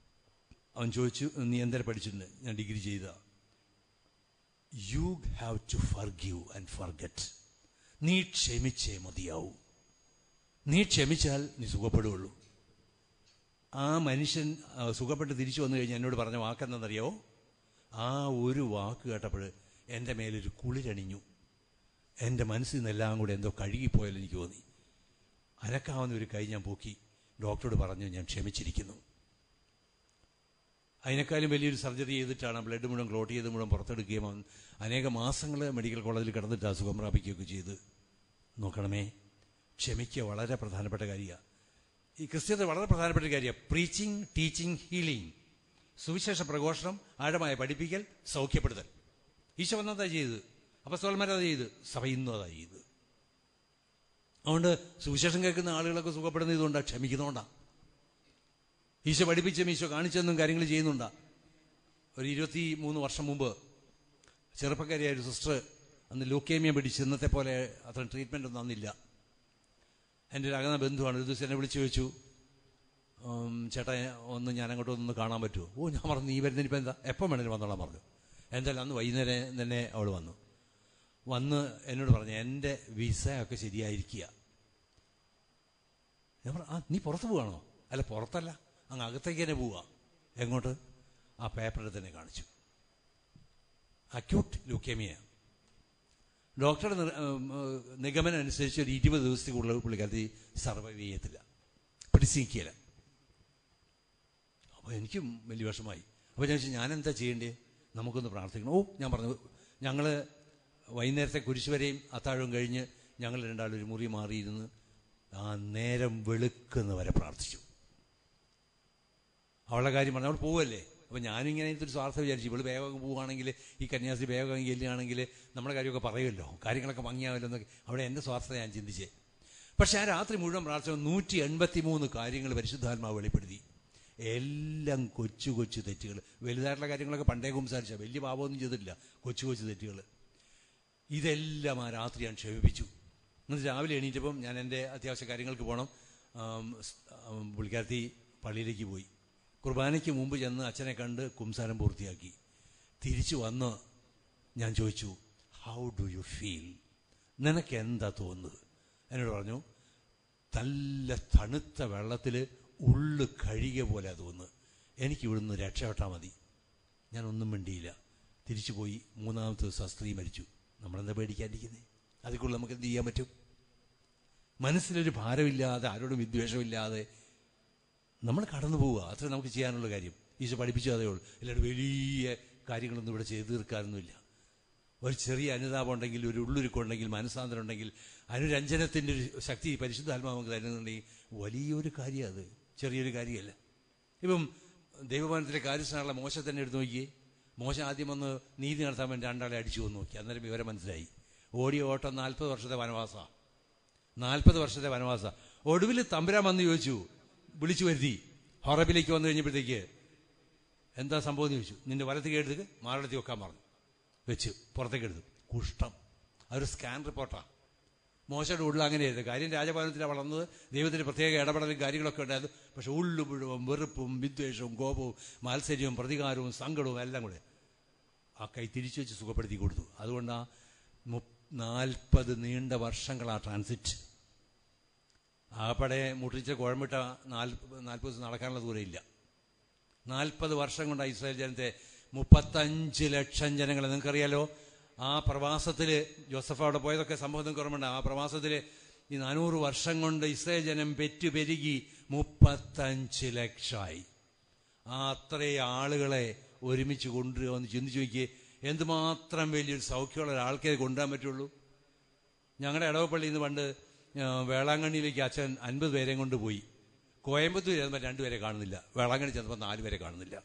അവൻ ചോദിച്ചു, നീ എന്തെങ്കിലും പഠിച്ചിട്ടുണ്ട്? ഞാൻ ഡിഗ്രി ചെയ്ത. You have to forgive and forget. നീ ക്ഷമിച്ചേ മതിയാവൂ. നീ ക്ഷമിച്ചാൽ നീ സുഖപ്പെടുകയുള്ളൂ. ആ മനുഷ്യൻ സുഖപ്പെട്ട് തിരിച്ചു വന്നു കഴിഞ്ഞാൽ എന്നോട് പറഞ്ഞ വാക്കെന്താണെന്നറിയാവോ? ആ ഒരു വാക്ക് കേട്ടപ്പോൾ എൻ്റെ മേലൊരു കുളിരണിഞ്ഞു. എൻ്റെ മനസ്സിൽ നിന്നെല്ലാം കൂടെ എന്തോ കഴുകിപ്പോയാലും എനിക്ക് തോന്നി. അനക്കാവുന്ന ഒരു കൈ ഞാൻ പൊക്കി ഡോക്ടറോട് പറഞ്ഞു, ഞാൻ ക്ഷമിച്ചിരിക്കുന്നു. അതിനേക്കാളും വലിയൊരു സർജറി ചെയ്തിട്ടാണ് ബ്ലഡ് മുഴുവൻ ക്ലോട്ട് ചെയ്ത് മുഴുവൻ പുറത്തെടുക്കുകയും അനേക മാസങ്ങൾ മെഡിക്കൽ കോളേജിൽ കിടന്നിട്ട് അസുഖം പ്രാപിക്കുകയൊക്കെ ചെയ്ത്. നോക്കണമേ, ക്ഷമിക്കുക വളരെ പ്രധാനപ്പെട്ട കാര്യമാണ്. ഈ ക്രിസ്ത്യത വളരെ പ്രധാനപ്പെട്ട കാര്യമാണ്. Preaching, teaching, healing. സുവിശേഷ പ്രഘോഷണം, ആഴമായ പഠിപ്പിക്കൽ, സൗഖ്യപ്പെടുത്തൽ. ഈശോ വന്നതാ ചെയ്ത്, അപ്പസ്തോലന്മാരതാ ചെയ്ത്, സഭ ഇന്നും അതാ ചെയ്ത്. അതുകൊണ്ട് സുവിശേഷം കേൾക്കുന്ന ആളുകളൊക്കെ സുഖപ്പെടുന്ന ഇതുകൊണ്ടാണ്, ക്ഷമിക്കുന്നതുകൊണ്ടാണ്. ഈശോ പഠിപ്പിച്ചും ഈശോ കാണിച്ചെന്നും കാര്യങ്ങൾ ചെയ്യുന്നുണ്ടാ. ഒരു 23 വർഷം മുമ്പ് ചെറുപ്പക്കാരിയായ ഒരു സിസ്റ്റർ, അന്ന് ലൂക്കേമിയ പിടിച്ച്, ഇന്നത്തെ പോലെ അത്ര ട്രീറ്റ്മെൻ്റ് ഒന്നും അന്നില്ല. എൻ്റെ ഒരു അകന്ന ബന്ധുവാണ്. ഒരു ദിവസം എന്നെ വിളിച്ചു ചോദിച്ചു, ചേട്ടാ ഒന്ന് ഞാൻ അങ്ങോട്ട് ഒന്ന് കാണാൻ പറ്റുമോ? ഞാൻ പറഞ്ഞു, നീ വരുന്നതിനിപ്പോൾ എന്താ, എപ്പം വേണേലും വന്നോളാൻ പറഞ്ഞു. എന്തായാലും അന്ന് വൈകുന്നേരം തന്നെ അവൾ വന്ന് എന്നോട് പറഞ്ഞു, എൻ്റെ വിസ ഒക്കെ ശരിയായിരിക്കുക. ഞാൻ പറഞ്ഞു, നീ പുറത്ത് പോവാണോ? അല്ല, പുറത്തല്ല, അങ്ങ് അകത്തേക്ക് തന്നെ പോവുക. എങ്ങോട്ട്? ആ പേപ്പറിൽ തന്നെ കാണിച്ചു, അക്യൂട്ട് ലൂക്കേമിയ. ഡോക്ടറുടെ നിഗമനം അനുസരിച്ച് ഒരു 20 ദിവസത്തിൽ കൂടുതൽ പുള്ളിക്കാരത്തി സർവൈവ് ചെയ്യത്തില്ല, പിടിച്ചിരിക്കില്ല. അപ്പോൾ എനിക്കും വലിയ വിഷമായി. അപ്പോൾ ഞാൻ ചോദിച്ചു, ഞാനെന്താ ചെയ്യേണ്ടേ? നമുക്കൊന്ന് പ്രാർത്ഥിക്കണം. ഞാൻ പറഞ്ഞു, ഞങ്ങൾ വൈകുന്നേരത്തെ കുരിശുവരെയും അത്താഴവും കഴിഞ്ഞ് ഞങ്ങൾ രണ്ടാളും ഒരു മുറി മാറിയിരുന്ന് ആ നേരം വെളുക്കുന്നവരെ പ്രാർത്ഥിച്ചു. അവളുടെ കാര്യം പറഞ്ഞു, അവൾ പോവല്ലേ. അപ്പോൾ ഞാനിങ്ങനെ ഒരു സ്വാർത്ഥം വിചാരിച്ചു, ഇവൾ വേഗം പോവുകയാണെങ്കിൽ, ഈ കന്യാസ്ത്രീ വേഗം ചെല്ലുകയാണെങ്കിൽ നമ്മുടെ കാര്യമൊക്കെ പറയുമല്ലോ, കാര്യങ്ങളൊക്കെ ഭംഗിയാവല്ലോ എന്നൊക്കെ. അവിടെ എൻ്റെ സ്വാർത്ഥത ഞാൻ ചിന്തിച്ചേ. പക്ഷെ ആ രാത്രി മുഴുവൻ പ്രാർത്ഥന 183 കാര്യങ്ങൾ പരിശുദ്ധാത്മാവ് വെളിപ്പെടുത്തി. എല്ലാം കൊച്ചു കൊച്ചു തെറ്റുകൾ. വലുതായിട്ടുള്ള കാര്യങ്ങളൊക്കെ പണ്ടേ സംസാരിച്ചാൽ വലിയ പാപമൊന്നും ചെയ്തിട്ടില്ല, കൊച്ചു കൊച്ചു തെറ്റുകൾ. ഇതെല്ലാം ആ രാത്രി ഞാൻ ക്ഷമിപ്പിച്ചു. എന്നിട്ട് രാവിലെ എണീറ്റപ്പം ഞാൻ എൻ്റെ അത്യാവശ്യ കാര്യങ്ങൾക്ക് പോകണം. പുള്ളിക്കാരത്തി പള്ളിയിലേക്ക് പോയി. കുർബാനയ്ക്ക് മുമ്പ് ചെന്ന് അച്ഛനെ കണ്ട് കുംസാരം പൂർത്തിയാക്കി. തിരിച്ചു വന്ന് ഞാൻ ചോദിച്ചു, ഹൗ ഡു യു ഫീൽ? നിനക്ക് എന്താ തോന്നുന്നത്? എന്നോട് പറഞ്ഞു, നല്ല തണുത്ത വെള്ളത്തിൽ ഉള്ളു കഴുകിയ പോലെ തോന്നുന്നു. എനിക്ക് ഇവിടുന്ന് രക്ഷപ്പെട്ടാൽ മതി. ഞാനൊന്നും മിണ്ടിയില്ല. തിരിച്ചു പോയി. മൂന്നാമത്തെ ദിവസം സ്ത്രീ മരിച്ചു. നമ്മളെന്താ പേടിക്കാതിരിക്കുന്നത്? അതിക്കുള്ള നമുക്ക് എന്ത് ചെയ്യാൻ പറ്റും? മനസ്സിലൊരു ഭാരമില്ലാതെ, ആരോടും വിദ്വേഷമില്ലാതെ നമ്മൾ കടന്നു പോവുക. അത്ര നമുക്ക് ചെയ്യാനുള്ള കാര്യം. ഈശോ പഠിപ്പിച്ചു അതേ ഉള്ളൂ. എല്ലാവരും വലിയ കാര്യങ്ങളൊന്നും ഇവിടെ ചെയ്തു തീർക്കാനൊന്നുമില്ല. ഒരു ചെറിയ അനുതാപം ഉണ്ടെങ്കിൽ, ഒരു ഉള്ളൊരുക്കുണ്ടെങ്കിൽ, മനസ്സാന്തരം ഉണ്ടെങ്കിൽ, അനുരഞ്ജനത്തിൻ്റെ ഒരു ശക്തി പരിശുദ്ധാത്മാവ് നമുക്ക് തരുന്നുണ്ടെങ്കിൽ വലിയൊരു കാര്യം. അത് ചെറിയൊരു കാര്യമല്ല. ഇപ്പം ദൈവഭവനത്തിലെ കാര്യസ്ഥാനുള്ള മോശ തന്നെ എടുത്ത് നോക്കിയേ. മോശ ആദ്യം വന്ന് നീതി നടത്താൻ വേണ്ടി രണ്ടാളെ അടിച്ചു വന്ന് നോക്കി. അന്നേരം വിവരം മനസ്സിലായി. ഓടിയ ഓട്ടം 40 വർഷത്തെ വനവാസമാണ്. 40 വർഷത്തെ വനവാസ. ഒടുവിൽ തമ്പുരാൻ വന്ന് ചോദിച്ചു, വിളിച്ചു വരുത്തി. ഹൊറബിലേക്ക് വന്നു കഴിഞ്ഞപ്പോഴത്തേക്ക് എന്താ സംഭവം എന്ന് ചോദിച്ചു. നിന്റെ വലത്തേക്ക് എടുത്ത് മാറിടത്തി വെക്കാൻ പറഞ്ഞു. വെച്ച് പുറത്തേക്ക് എടുത്തു. കുഷ്ഠം. അതൊരു സ്കാൻ റിപ്പോർട്ടാണ്. മോശയുടെ ഉള്ളിൽ അങ്ങനെയായിരുന്നു. കാര്യം രാജഭവനത്തിലാണ് വളർന്നത്. ദൈവത്തിന് പ്രത്യേക ഇടപെടലും കാര്യങ്ങളൊക്കെ ഉണ്ടായിരുന്നു. പക്ഷെ ഉള്ളു മുഴുവൻ വെറുപ്പും വിദ്വേഷവും കോപവും മാത്സര്യവും പ്രതികാരവും സങ്കടവും എല്ലാം കൂടെ ആ കൈ തിരിച്ചു വെച്ച് സുഖപ്പെടുത്തി കൊടുത്തു. അതുകൊണ്ടാണ് 40 നീണ്ട വർഷങ്ങളാ ട്രാൻസിറ്റ്. ആപ്പടെ മുട്ടിച്ച കുഴമ്പിട്ട 40 ദിവസം നടക്കാനുള്ള ദൂരമില്ല. 40 വർഷം കൊണ്ട് ഇസ്രായേൽ ജനത്തെ 35 ലക്ഷം ജനങ്ങളെ, നിങ്ങൾക്കറിയാലോ. ആ പ്രവാസത്തിൽ ജോസഫ് അവിടെ പോയതൊക്കെ സംഭവം നിങ്ങൾക്ക് ഓർമ്മയുണ്ട്. ആ പ്രവാസത്തിൽ ഈ 400 വർഷം കൊണ്ട് ഇസ്രായേൽ ജനം പെരുകി 35 ലക്ഷമായി. ആ അത്രയും ആളുകളെ ഒരുമിച്ച് കൊണ്ടുവരിക എന്ന് ചിന്തിച്ചു നോക്കിയേ. എന്തുമാത്രം വലിയൊരു സൗഖ്യമുള്ള ഒരാൾക്കേ കൊണ്ടുവരാൻ പറ്റുള്ളൂ. ഞങ്ങളുടെ ഇടവപ്പള്ളിയിൽ നിന്ന് പണ്ട് വേളാങ്കണ്ണിയിലേക്ക് അച്ഛൻ 50 പേരെയും കൊണ്ട് പോയി. കോയമ്പത്തൂർ ചെന്നപ്പോൾ 2 പേരെ കാണുന്നില്ല. വേളാങ്കണ്ണി ചെന്നപ്പോൾ 4 പേരെ കാണുന്നില്ല.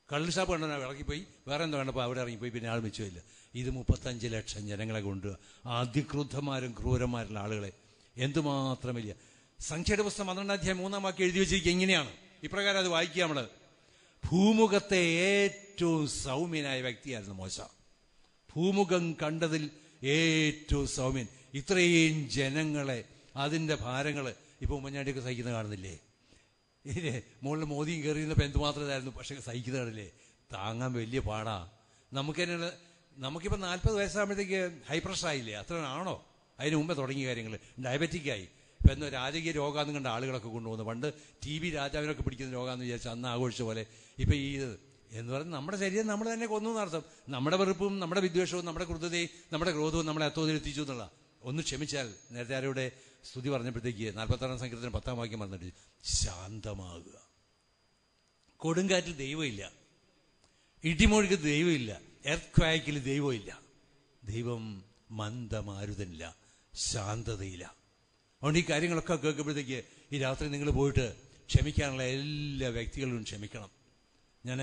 കള്ള് ഷാപ്പ് കണ്ടോ വിളക്കിപ്പോയി. വേറെ എന്തോ കണ്ടപ്പോൾ അവിടെ ഇറങ്ങിപ്പോയി. പിന്നെ ആൾ മിച്ചമില്ല. ഇത് 35 ലക്ഷം ജനങ്ങളെ കൊണ്ട് അതിക്രൂദ്ധന്മാരും ക്രൂരന്മാരുള്ള ആളുകളെ എന്തുമാത്രം വലിയ. സംഖ്യയുടെ പുസ്തകം 12-ാം അധ്യായം 3-ാം വാക്യം എഴുതി വെച്ചിരിക്കുക എങ്ങനെയാണ്? ഇപ്രകാരം അത് വായിക്കുക നമ്മൾ. ഭൂമുഖത്തെ ഏറ്റവും സൗമ്യനായ വ്യക്തിയായിരുന്നു മോശ. ഭൂമുഖം കണ്ടതിൽ ഏറ്റവും സൗമ്യൻ. ഇത്രയും ജനങ്ങളെ, അതിൻ്റെ ഭാരങ്ങൾ ഇപ്പോൾ ഉമ്മൻചാണ്ടിയൊക്കെ സഹിക്കുന്ന കാണുന്നില്ലേ? ഇതിനെ മുകളിൽ മോദിയും കയറിയിരുന്നപ്പോൾ എന്തുമാത്രം ഇതായിരുന്നു. പക്ഷെ സഹിക്കുന്ന കാണില്ലേ? താങ്ങാൻ വലിയ പാടാ. നമുക്കിപ്പോൾ 40 വയസ്സാകുമ്പോഴത്തേക്ക് ഹൈ പ്രഷർ ആയില്ലേ? അത്ര ആണോ? അതിന് മുമ്പേ തുടങ്ങിയ കാര്യങ്ങൾ. ഡയബറ്റിക്കായി. ഇപ്പം എന്തോ രാജകീയ രോഗാന്ന് കണ്ട ആളുകളൊക്കെ കൊണ്ടുപോകുന്നു. പണ്ട് TB രാജാവിനൊക്കെ പിടിക്കുന്ന രോഗാന്ന് വിചാരിച്ചാൽ അന്ന് ആഘോഷിച്ച പോലെ ഇപ്പം ഈ എന്ന് പറഞ്ഞാൽ നമ്മുടെ ശരീരം നമ്മൾ തന്നെ കൊന്നു എന്നർത്ഥം. നമ്മുടെ വെറുപ്പും നമ്മുടെ വിദ്വേഷവും നമ്മുടെ ക്രൂരതയും നമ്മുടെ ക്രോധവും നമ്മളെ അത്തോതിലെത്തിച്ചു എന്നുള്ള. ഒന്ന് ക്ഷമിച്ചാൽ, നേരത്തെ ആരോടെ സ്തുതി പറഞ്ഞപ്പോഴത്തേക്ക് 46-ാം സങ്കീർത്തനം 10-ാം വാക്യം പറഞ്ഞിട്ട് ശാന്തമാകുക. കൊടുങ്കാറ്റിൽ ദൈവമില്ല, ഇടിമൊഴുകത്ത് ദൈവമില്ല, എർത്ത് ക്വാക്കിൽ ദൈവമില്ല. ദൈവം മന്ദമാരുതനില്ല, ശാന്തതയില്ല. അതുകൊണ്ട് ഈ കാര്യങ്ങളൊക്കെ കേൾക്കുമ്പോഴത്തേക്ക് ഈ രാത്രി നിങ്ങൾ പോയിട്ട് ക്ഷമിക്കാനുള്ള എല്ലാ വ്യക്തികളും ക്ഷമിക്കണം. ഞാൻ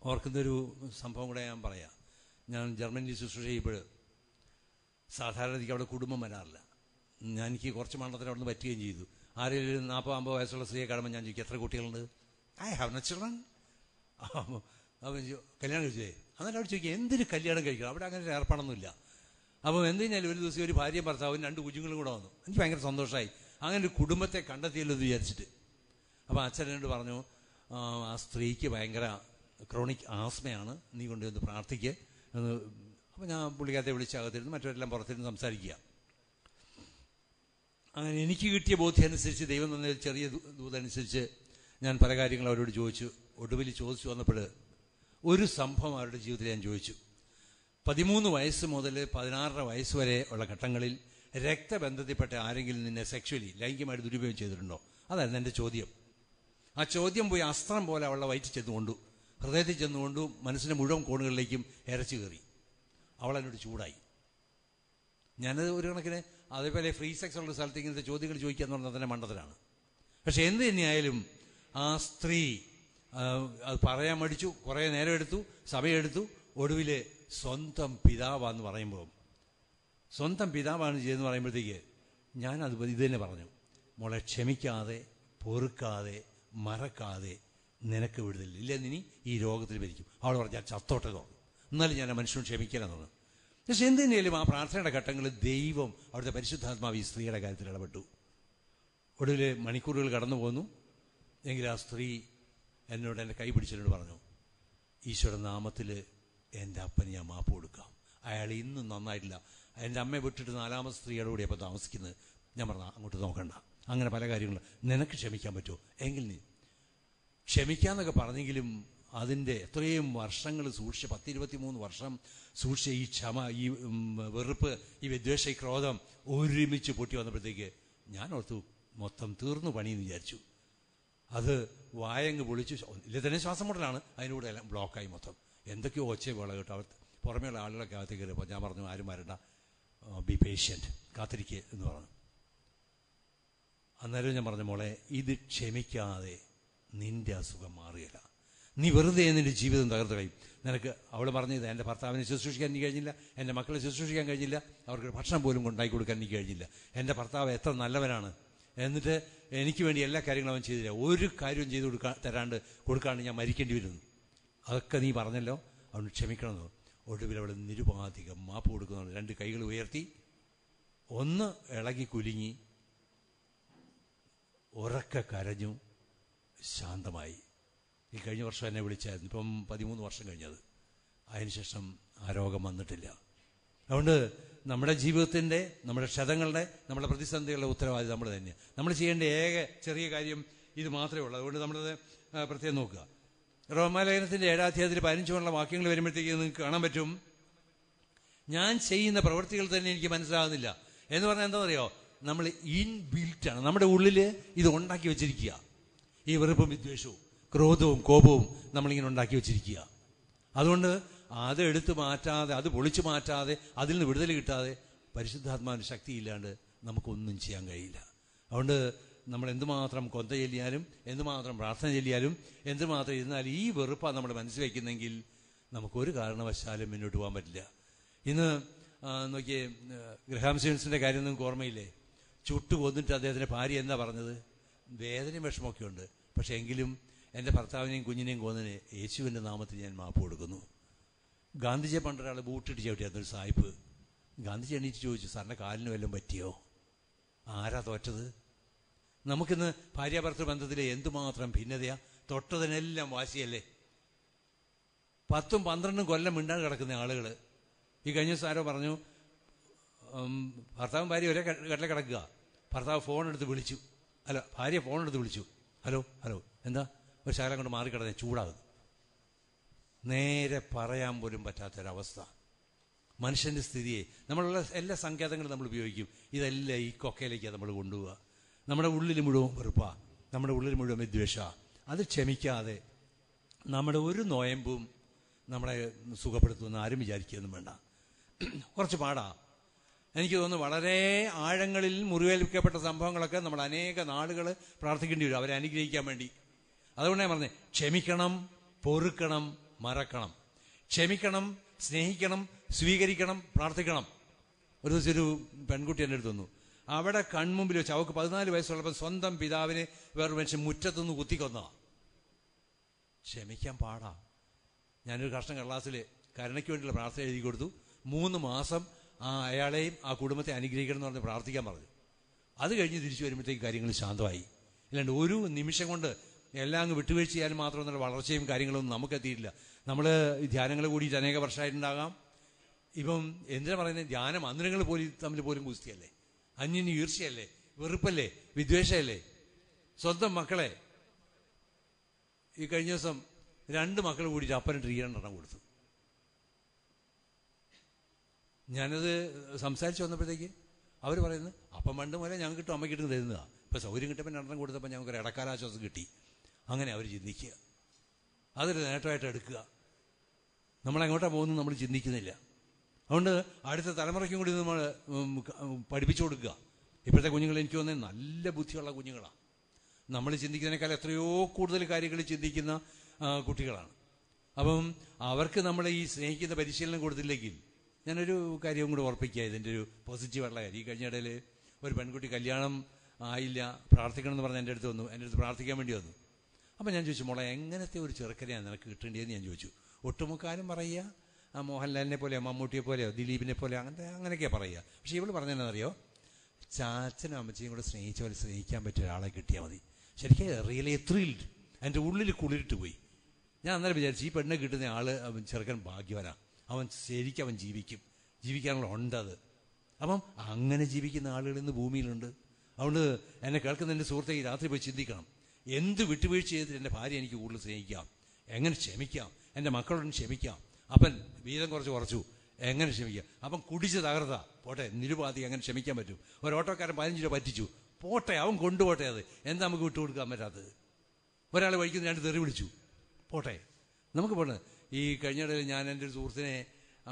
ഓർക്കുന്നൊരു സംഭവം കൂടെ ഞാൻ പറയാം. ഞാൻ ജർമ്മനിയിൽ ശുശ്രൂഷ ചെയ്യുമ്പോൾ സാധാരണ എനിക്ക് അവിടെ കുടുംബം വരാറില്ല. എനിക്ക് കുറച്ച് മണ്ഡലത്തിന് അവിടെ നിന്ന് പറ്റുകയും ചെയ്തു. ആരെങ്കിലും 40-50 വയസ്സുള്ള സ്ത്രീയെ കാണുമ്പോൾ ഞാൻ ചോദിക്കും, എത്ര കുട്ടികളുണ്ട്? I have no children. അപ്പം കല്യാണം കഴിച്ചേ? എന്നിട്ട് അവിടെ ചോദിക്കുക, എന്തിന് കല്യാണം കഴിക്കണം? അവിടെ അങ്ങനെ ഏർപ്പാടൊന്നുമില്ല. അപ്പം എന്തിനാലും ഒരു ദിവസം ഒരു ഭാര്യയും ഭർത്താവും 2 കുഞ്ഞുങ്ങളും കൂടെ വന്നു. എനിക്ക് ഭയങ്കര സന്തോഷമായി. അങ്ങനെ ഒരു കുടുംബത്തെ കണ്ടെത്തിയല്ലോ എന്ന് വിചാരിച്ചിട്ട്. അപ്പം അച്ഛൻ എന്നോട് പറഞ്ഞു, ആ സ്ത്രീക്ക് ഭയങ്കര ക്രോണിക് ആസ്മയാണ്, നീ കൊണ്ടുവന്ന് പ്രാർത്ഥിക്കുക എന്ന്. അപ്പം ഞാൻ പുള്ളിക്കാരത്തെ വിളിച്ചകത്തിരുന്ന് മറ്റവരെല്ലാം പുറത്തിരുന്ന് സംസാരിക്കുക. അങ്ങനെ എനിക്ക് കിട്ടിയ ബോധ്യം അനുസരിച്ച്, ദൈവം തന്ന ചെറിയ ദൂതനുസരിച്ച് ഞാൻ പല കാര്യങ്ങളും അവരോട് ചോദിച്ചു. ഒടുവിൽ ചോദിച്ചു വന്നപ്പോൾ ഒരു സംഭവം അവരുടെ ജീവിതത്തിൽ ഞാൻ ചോദിച്ചു. 13 വയസ്സ് മുതൽ 16 വയസ്സ് വരെ ഉള്ള ഘട്ടങ്ങളിൽ രക്തബന്ധത്തിൽപ്പെട്ട ആരെങ്കിലും നിന്നെ സെക്ഷലി ലൈംഗികമായിട്ട് ദുരുപയോഗം ചെയ്തിട്ടുണ്ടോ? അതായിരുന്നു എൻ്റെ ചോദ്യം. ആ ചോദ്യം പോയി അസ്ത്രം പോലെ അവളുടെ വയറ്റിൽ ചെന്നുകൊണ്ടു, ഹൃദയത്തിൽ ചെന്നുകൊണ്ടു, മനസ്സിൻ്റെ മുഴുവൻ കോണുകളിലേക്കും ഇരച്ചു കയറി. അവളെന്നോട് ചൂടായി. ഞാനത് ഒരു കണക്കിന് അതേപോലെ ഫ്രീ സെക്സ് ഉള്ള സ്ഥലത്ത് ഇങ്ങനത്തെ ചോദ്യങ്ങൾ ചോദിക്കുക എന്ന് പറഞ്ഞാൽ തന്നെ മണ്ടത്തരാണ്. പക്ഷെ എന്ത് തന്നെയായാലും ആ സ്ത്രീ അത് പറയാൻ മടിച്ചു. കുറേ നേരം എടുത്തു, സമയമെടുത്തു. ഒടുവിൽ സ്വന്തം പിതാവാന്ന് പറയുമ്പോൾ, സ്വന്തം പിതാവാണ് ചെയ്തെന്ന് പറയുമ്പോഴത്തേക്ക് ഞാനത് ഇത് തന്നെ പറഞ്ഞു, മോളെ ക്ഷമിക്കാതെ, പൊറുക്കാതെ, മറക്കാതെ നിനക്ക് വിടുതലില്ല. ഇല്ല, നീ ഈ രോഗത്തിൽ മരിക്കും. അവൾ പറഞ്ഞാൽ ചത്തോട്ടെ തോന്നും. എന്നാലും ഞാൻ ആ മനുഷ്യനോട് ക്ഷമിക്കാനെന്ന് പറഞ്ഞു. പക്ഷെ എന്തിനേലും ആ പ്രാർത്ഥനയുടെ ഘട്ടങ്ങളിൽ ദൈവം അവിടുത്തെ പരിശുദ്ധാത്മാവ് ഈ സ്ത്രീയുടെ കാര്യത്തിൽ ഇടപെട്ടു. ഒടുവിൽ മണിക്കൂറുകൾ കടന്നു പോന്നു. എങ്കിൽ ആ സ്ത്രീ എന്നോട് എൻ്റെ കൈ പിടിച്ചിട്ട് പറഞ്ഞു, ഈശോയുടെ നാമത്തിൽ എൻ്റെ അപ്പന് ഞാൻ മാപ്പ് കൊടുക്കാം. അയാൾ ഇന്നും നന്നായിട്ടില്ല. എൻ്റെ അമ്മയെ വിട്ടിട്ട് 4ാമത്തെ സ്ത്രീയുടെ കൂടെ അപ്പോൾ താമസിക്കുന്നത്. ഞാൻ പറഞ്ഞു, അങ്ങോട്ട് നോക്കണ്ട, അങ്ങനെ പല കാര്യങ്ങളും നിനക്ക് ക്ഷമിക്കാൻ പറ്റുമോ എങ്കിൽ നീ ക്ഷമിക്കാന്നൊക്കെ പറഞ്ഞെങ്കിലും അതിൻ്റെ എത്രയും വർഷങ്ങൾ സൂക്ഷിച്ച 10-23 വർഷം സൂക്ഷിച്ച ഈ ക്ഷമ, ഈ വെറുപ്പ്, ഈ വിദ്വേഷ, ഈ ക്രോധം ഒരുമിച്ച് പൊട്ടി വന്നപ്പോഴത്തേക്ക് ഞാൻ ഓർത്തു മൊത്തം തീർന്നു പണിയെന്ന് വിചാരിച്ചു. അത് വായങ്ങ് പൊളിച്ചു. ഇല്ല തന്നെ ശ്വാസം മുട്ടലാണ്, അതിലൂടെ എല്ലാം ബ്ലോക്കായി മൊത്തം. എന്തൊക്കെയോ ഒച്ച വേള കേട്ടോ. അവർ പുറമേയുള്ള ആളുകളൊക്കെ അകത്തേക്ക് കയറിയപ്പോൾ ഞാൻ പറഞ്ഞു, ആരും വരണ്ട, ബി പേഷ്യൻറ്റ്, കാത്തിരിക്കുക എന്ന് പറഞ്ഞു. അന്നേരം ഞാൻ പറഞ്ഞു, മോളെ, ഇത് ക്ഷമിക്കാതെ നിന്റെ അസുഖം മാറുകയില്ല. നീ വെറുതെ നിന്റെ ജീവിതം തകർത്ത് കഴിയും. നിനക്ക് അവൾ പറഞ്ഞത്, എൻ്റെ ഭർത്താവിനെ ശുശ്രൂഷിക്കാൻ എനിക്ക് കഴിഞ്ഞില്ല, എൻ്റെ മക്കളെ ശുശ്രൂഷിക്കാൻ കഴിഞ്ഞില്ല, അവർക്ക് ഭക്ഷണം പോലും ഉണ്ടാക്കി കൊടുക്കാൻ എനിക്ക് കഴിഞ്ഞില്ല. എൻ്റെ ഭർത്താവ് എത്ര നല്ലവനാണ്, എന്നിട്ട് എനിക്ക് വേണ്ടി എല്ലാ കാര്യങ്ങളും അവൻ ചെയ്തില്ല, ഒരു കാര്യവും ചെയ്ത് കൊടുക്കാണ്ട് ഞാൻ മരിക്കേണ്ടി വരുന്നു. അതൊക്കെ നീ പറഞ്ഞല്ലോ, അവൻ ക്ഷമിക്കണമെന്ന്. ഒടുവിൽ അവൾ നിരുപാധികം മാപ്പ് കൊടുക്കുന്നുണ്ട്. 2 കൈകൾ ഉയർത്തി, ഒന്ന് ഇളകി കുലുങ്ങി, ഉറക്കെ കരഞ്ഞു, ശാന്തമായി. ഈ കഴിഞ്ഞ വർഷം എന്നെ വിളിച്ചായിരുന്നു. ഇപ്പം 13 വർഷം കഴിഞ്ഞത്. അതിനുശേഷം ആ രോഗം വന്നിട്ടില്ല. അതുകൊണ്ട് നമ്മുടെ ജീവിതത്തിൻ്റെ, നമ്മുടെ ക്ഷതങ്ങളുടെ, നമ്മുടെ പ്രതിസന്ധികളുടെ ഉത്തരവാദിത്വം നമ്മൾ തന്നെയാണ്. നമ്മൾ ചെയ്യേണ്ട ഏക ചെറിയ കാര്യം ഇത് മാത്രമേ ഉള്ളൂ. അതുകൊണ്ട് നമ്മളത് പ്രത്യേകം നോക്കുക. റോമാലേഖനത്തിൻ്റെ 7-ാം അധ്യായത്തിൽ 15 വാക്യങ്ങൾ വരുമ്പോഴത്തേക്ക് നിങ്ങൾക്ക് കാണാൻ പറ്റും, ഞാൻ ചെയ്യുന്ന പ്രവൃത്തികൾ തന്നെ എനിക്ക് മനസ്സിലാകുന്നില്ല എന്ന് പറഞ്ഞാൽ എന്താണെന്നറിയോ? നമ്മൾ ഇൻബിൽറ്റാണ്, നമ്മുടെ ഉള്ളിൽ ഇത് ഉണ്ടാക്കി വെച്ചിരിക്കുക. ഈ വെറുപ്പും വിദ്വേഷവും ക്രോധവും കോപവും നമ്മളിങ്ങനെ ഉണ്ടാക്കി വെച്ചിരിക്കുക. അതുകൊണ്ട് അത് എടുത്തു മാറ്റാതെ, അത് പൊളിച്ചു മാറ്റാതെ, അതിൽ നിന്ന് വിടുതൽ കിട്ടാതെ പരിശുദ്ധാത്മാവിന് ശക്തിയില്ലാണ്ട് നമുക്കൊന്നും ചെയ്യാൻ കഴിയില്ല. അതുകൊണ്ട് നമ്മൾ എന്തുമാത്രം കൊന്ത ചൊല്ലിയാലും, എന്തുമാത്രം പ്രാർത്ഥന ചൊല്ലിയാലും, എന്തുമാത്രം ഇരുന്നാലും ഈ വെറുപ്പാണ് നമ്മൾ മനസ്സിൽ വയ്ക്കുന്നെങ്കിൽ നമുക്കൊരു കാരണവശാലും മുന്നോട്ട് പോകാൻ പറ്റില്ല. ഇന്ന് നോക്കിയേ, ഗ്രഹാം സ്റ്റീവൻസിൻ്റെ കാര്യം നിങ്ങൾക്ക് ഓർമ്മയില്ലേ? ചുട്ടു കൊന്നിട്ട് അദ്ദേഹത്തിൻ്റെ ഭാര്യ എന്താ പറഞ്ഞത്? വേദനയും വിഷമമൊക്കെ ഉണ്ട്, പക്ഷെ എങ്കിലും എൻ്റെ ഭർത്താവിനെയും കുഞ്ഞിനെയും കൊന്നതിന് യേശുവിൻ്റെ നാമത്തിൽ ഞാൻ മാപ്പ് കൊടുക്കുന്നു. ഗാന്ധിജിയെ പണ്ടൊരാൾ ബൂട്ടിട്ട് ചവിട്ടിയാത്തൊരു സായിപ്പ്. ഗാന്ധിജി എണീറ്റ് ചോദിച്ചു, സാറിൻ്റെ കാലിന് വല്ലതും പറ്റിയോ? ആരാ തോറ്റത്? നമുക്കിന്ന് ഭാര്യാഭർത്തൃ ബന്ധത്തിലെ എന്തുമാത്രം ഭിന്നതയാ! തൊട്ടതിനെല്ലാം വാശിയല്ലേ. 10-12 കൊല്ലം മിണ്ടാതെ കിടക്കുന്ന ആളുകൾ. ഈ കഴിഞ്ഞ ദിവസം ആരോ പറഞ്ഞു, ഭർത്താവും ഭാര്യ ഒരേ കട്ടിലെ കിടക്കുക, ഭർത്താവ് ഫോണെടുത്ത് വിളിച്ചു, അല്ല ഭാര്യ ഫോണെടുത്ത് വിളിച്ചു, ഹലോ ഹലോ, എന്താ? ഒരു ശകലം കൊണ്ട് മാറിക്കിടന്നേ, ചൂടാകുന്നു. നേരെ പറയാൻ പോലും പറ്റാത്തൊരവസ്ഥ. മനുഷ്യൻ്റെ സ്ഥിതിയെ നമ്മളുള്ള എല്ലാ സങ്കേതങ്ങളും നമ്മൾ ഉപയോഗിക്കും. ഇതെല്ലാം ഈ കൊക്കയിലേക്കാണ് നമ്മൾ കൊണ്ടുപോവുക. നമ്മുടെ ഉള്ളിൽ മുഴുവൻ വെറുപ്പാ, നമ്മുടെ ഉള്ളിൽ മുഴുവൻ വിദ്വേഷ. അത് ക്ഷമിക്കാതെ നമ്മുടെ ഒരു നോയമ്പും നമ്മളെ സുഖപ്പെടുത്തുമെന്ന് ആരും വിചാരിക്കുകയൊന്നും വേണ്ട. കുറച്ച് പാടാ. എനിക്ക് തോന്നുന്നു വളരെ ആഴങ്ങളിൽ മുറിവേൽപ്പിക്കപ്പെട്ട സംഭവങ്ങളൊക്കെ നമ്മൾ അനേക നാളുകൾ പ്രാർത്ഥിക്കേണ്ടി വരും അവരെ അനുഗ്രഹിക്കാൻ വേണ്ടി. അതുകൊണ്ട് ഞാൻ പറഞ്ഞേ, ക്ഷമിക്കണം, പൊറുക്കണം, മറക്കണം. ക്ഷമിക്കണം, സ്നേഹിക്കണം, സ്വീകരിക്കണം, പ്രാർത്ഥിക്കണം. ഒരു ദിവസം ഒരു പെൺകുട്ടി എൻ്റെ അടുത്ത് വന്നു. അവിടെ കൺമുമ്പിൽ വെച്ച്, അവൾക്ക് 14 വയസ്സുള്ളപ്പോൾ സ്വന്തം പിതാവിനെ വേറൊരു മനുഷ്യൻ മുറ്റത്തുനിന്ന് കുത്തിക്കൊന്ന. ക്ഷമിക്കാൻ പാടാ. ഞാനൊരു കഷ്ണം കടലാസിൽ കരുണയ്ക്ക് വേണ്ടിയുള്ള പ്രാർത്ഥന എഴുതി കൊടുത്തു. 3 മാസം അയാളെയും ആ കുടുംബത്തെ അനുഗ്രഹിക്കണം എന്ന് പറഞ്ഞ് പ്രാർത്ഥിക്കാൻ പറഞ്ഞു. അത് കഴിഞ്ഞ് തിരിച്ചു വരുമ്പോഴത്തേക്ക് കാര്യങ്ങൾ ശാന്തമായി. അല്ലാണ്ട് ഒരു നിമിഷം കൊണ്ട് എല്ലാം അങ്ങ് വിട്ടുവീഴ്ച ചെയ്യാനും മാത്രമൊന്നുള്ള വളർച്ചയും കാര്യങ്ങളൊന്നും നമുക്കെത്തിയിട്ടില്ല. നമ്മൾ ധ്യാനങ്ങൾ കൂടിയിട്ട് അനേക വർഷമായിട്ടുണ്ടാകാം. ഇപ്പം എന്തിനാ പറയുന്നത്? ധ്യാന മന്ദിരങ്ങൾ തമ്മിൽ പോലും കുസ്തിയല്ലേ, അന്യന് ഈർഷ്യയല്ലേ, വെറുപ്പല്ലേ, വിദ്വേഷമല്ലേ. സ്വന്തം മക്കളെ ഈ കഴിഞ്ഞ ദിവസം 2 മക്കൾ കൂടിയിട്ട് അപ്പനിട്ട് 2 കൊടുത്തു. ഞാനത് സംസാരിച്ച് വന്നപ്പോഴത്തേക്ക് അവർ പറയുന്നത്, അപ്പം പണ്ട് മുതലേ ഞങ്ങൾക്ക് കിട്ടും, അമ്മയ്ക്ക് കിട്ടും തരുന്നതാണ്. ഇപ്പം സൗകര്യം കിട്ടുമ്പോൾ 2 കൊടുത്തപ്പോൾ ഞങ്ങൾക്കൊരു ഇടക്കാലാശ്വാസം കിട്ടി. അങ്ങനെ അവർ ചിന്തിക്കുക, അതൊരു നേട്ടമായിട്ട് എടുക്കുക. നമ്മളെങ്ങോട്ടാണ് പോകുന്നത് നമ്മൾ ചിന്തിക്കുന്നില്ല. അതുകൊണ്ട് അടുത്ത തലമുറയ്ക്കും കൂടി നമ്മൾ പഠിപ്പിച്ചു കൊടുക്കുക. ഇപ്പോഴത്തെ കുഞ്ഞുങ്ങൾ എനിക്ക് തോന്നുന്നത് നല്ല ബുദ്ധിയുള്ള കുഞ്ഞുങ്ങളാണ്. നമ്മൾ ചിന്തിക്കുന്നതിനേക്കാൾ എത്രയോ കൂടുതൽ കാര്യങ്ങൾ ചിന്തിക്കുന്ന കുട്ടികളാണ്. അപ്പം അവർക്ക് നമ്മൾ ഈ സ്നേഹിക്കുന്ന പരിശീലനം കൊടുത്തില്ലെങ്കിൽ, ഞാനൊരു കാര്യവും കൂടെ ഓർപ്പിക്കുക, ഇതിൻ്റെ ഒരു പോസിറ്റീവായിട്ടുള്ള കാര്യം. ഈ കഴിഞ്ഞ ഇടയിൽ ഒരു പെൺകുട്ടി കല്യാണം ആയില്ല, പ്രാർത്ഥിക്കണം എന്ന് പറഞ്ഞ് എൻ്റെ അടുത്ത് വന്നു. എൻ്റെ അടുത്ത് പ്രാർത്ഥിക്കാൻ വേണ്ടി വന്നു. അപ്പം ഞാൻ ചോദിച്ചു, മോളെ എങ്ങനത്തെ ഒരു ചെറുക്കനെയാണ് നിനക്ക് കിട്ടേണ്ടതെന്ന് ഞാൻ ചോദിച്ചു. ഒട്ടുമുക്കാലും പറയുക, മോഹൻലാലിനെ പോലെയോ മമ്മൂട്ടിയെ പോലെയോ ദിലീപിനെ പോലെയോ അങ്ങനെയൊക്കെയാണ് പറയുക. പക്ഷേ ഇവൾ പറഞ്ഞതെന്നറിയോ, ചാച്ചനും അമ്മച്ചിയും കൂടെ സ്നേഹിച്ച പോലെ സ്നേഹിക്കാൻ പറ്റിയ ഒരാളെ കിട്ടിയാൽ മതി. ശരിക്കും റിയലി ത്രിൽഡ്, എൻ്റെ ഉള്ളിൽ കുളിരിട്ട് പോയി. ഞാൻ അന്നേരം വിചാരിച്ചു, ഈ പെണ്ണെ കിട്ടുന്ന ആൾ ചെറുക്കൻ ഭാഗ്യവാനാണ്, അവൻ ശരിക്കും അവൻ ജീവിക്കാനുള്ള ഉണ്ടത്. അപ്പം അങ്ങനെ ജീവിക്കുന്ന ആളുകൾ ഇന്ന് ഭൂമിയിലുണ്ട്. അതുകൊണ്ട് എന്നെ കേൾക്കുന്ന എൻ്റെ സുഹൃത്തെ ഈ രാത്രി പോയി ചിന്തിക്കണം, എന്ത് വിട്ടുവീഴ്ച ചെയ്തിട്ട് എൻ്റെ ഭാര്യ എനിക്ക് കൂടുതൽ സ്നേഹിക്കാം, എങ്ങനെ ക്ഷമിക്കാം, എൻ്റെ മക്കളോട് ക്ഷമിക്കാം, അപ്പൻ വീതം കുറച്ചു എങ്ങനെ ക്ഷമിക്കാം, അപ്പം കുടിച്ച് തകർത്താ പോട്ടെ, നിരുപാധി എങ്ങനെ ക്ഷമിക്കാൻ പറ്റും. ഒരു ഓട്ടോക്കാരൻ 15 രൂപ പറ്റിച്ചു, പോട്ടെ, അവൻ കൊണ്ടുപോട്ടെ, അത് എന്താ നമുക്ക് വിട്ടുകൊടുക്കാൻ പറ്റാത്തത്. ഒരാൾ വഴിക്കുന്ന 2 തെറി വിളിച്ചു, പോട്ടെ, നമുക്ക് പോട്ടെ. ഈ കഴിഞ്ഞിടയിൽ ഞാൻ എൻ്റെ ഒരു സുഹൃത്തിനെ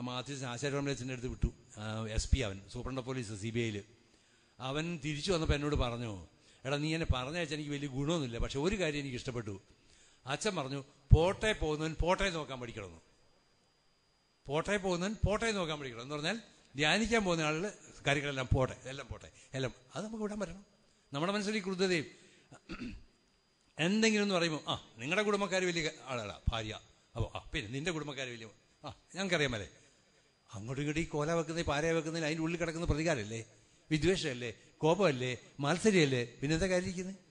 മാത്യുസ് ആശാരോമലച്ചൻ്റെ അടുത്ത് വിട്ടു, SP അവൻ സൂപ്രണ്ട് ഓഫ് പോലീസ് CBIയിൽ. അവൻ തിരിച്ചു വന്നപ്പോൾ എന്നോട് പറഞ്ഞു, എടാ നീ എന്നെ പറഞ്ഞയച്ചാൽ എനിക്ക് വലിയ ഗുണമൊന്നുമില്ല, പക്ഷെ ഒരു കാര്യം എനിക്ക് ഇഷ്ടപ്പെട്ടു. അച്ഛൻ പറഞ്ഞു, പോട്ടെ പോകുന്നവൻ പോട്ടെ നോക്കാൻ പഠിക്കണമെന്ന്. പോട്ടെ പോകുന്നവൻ പോട്ടെ നോക്കാൻ പഠിക്കണം എന്ന് പറഞ്ഞാൽ ധ്യാനിക്കാൻ പോകുന്ന ആളുകൾ കാര്യങ്ങളെല്ലാം പോട്ടെ, എല്ലാം പോട്ടെ, എല്ലാം അത് നമുക്ക് വിടാൻ പറ്റണം. നമ്മുടെ മനസ്സിൽ ഈ ക്രൂരതയും എന്തെങ്കിലും എന്ന് പറയുമ്പോൾ, നിങ്ങളുടെ കുടുംബക്കാർ വലിയ ആളാ ഭാര്യ, അപ്പോൾ പിന്നെ നിന്റെ കുടുംബക്കാർ വലിയ ഞങ്ങൾക്കറിയാമല്ലേ, അങ്ങോട്ടും ഇങ്ങോട്ടും ഈ കോല വെക്കുന്നതിൽ പാര വെക്കുന്നതിൽ അതിൻ്റെ ഉള്ളിൽ കിടക്കുന്ന പ്രതികാരമല്ലേ, വിദ്വേഷമല്ലേ, കോപമല്ലേ, മാത്സര്യമല്ലേ, പിന്നെന്താ കാര്യമിരിക്കുന്നത്?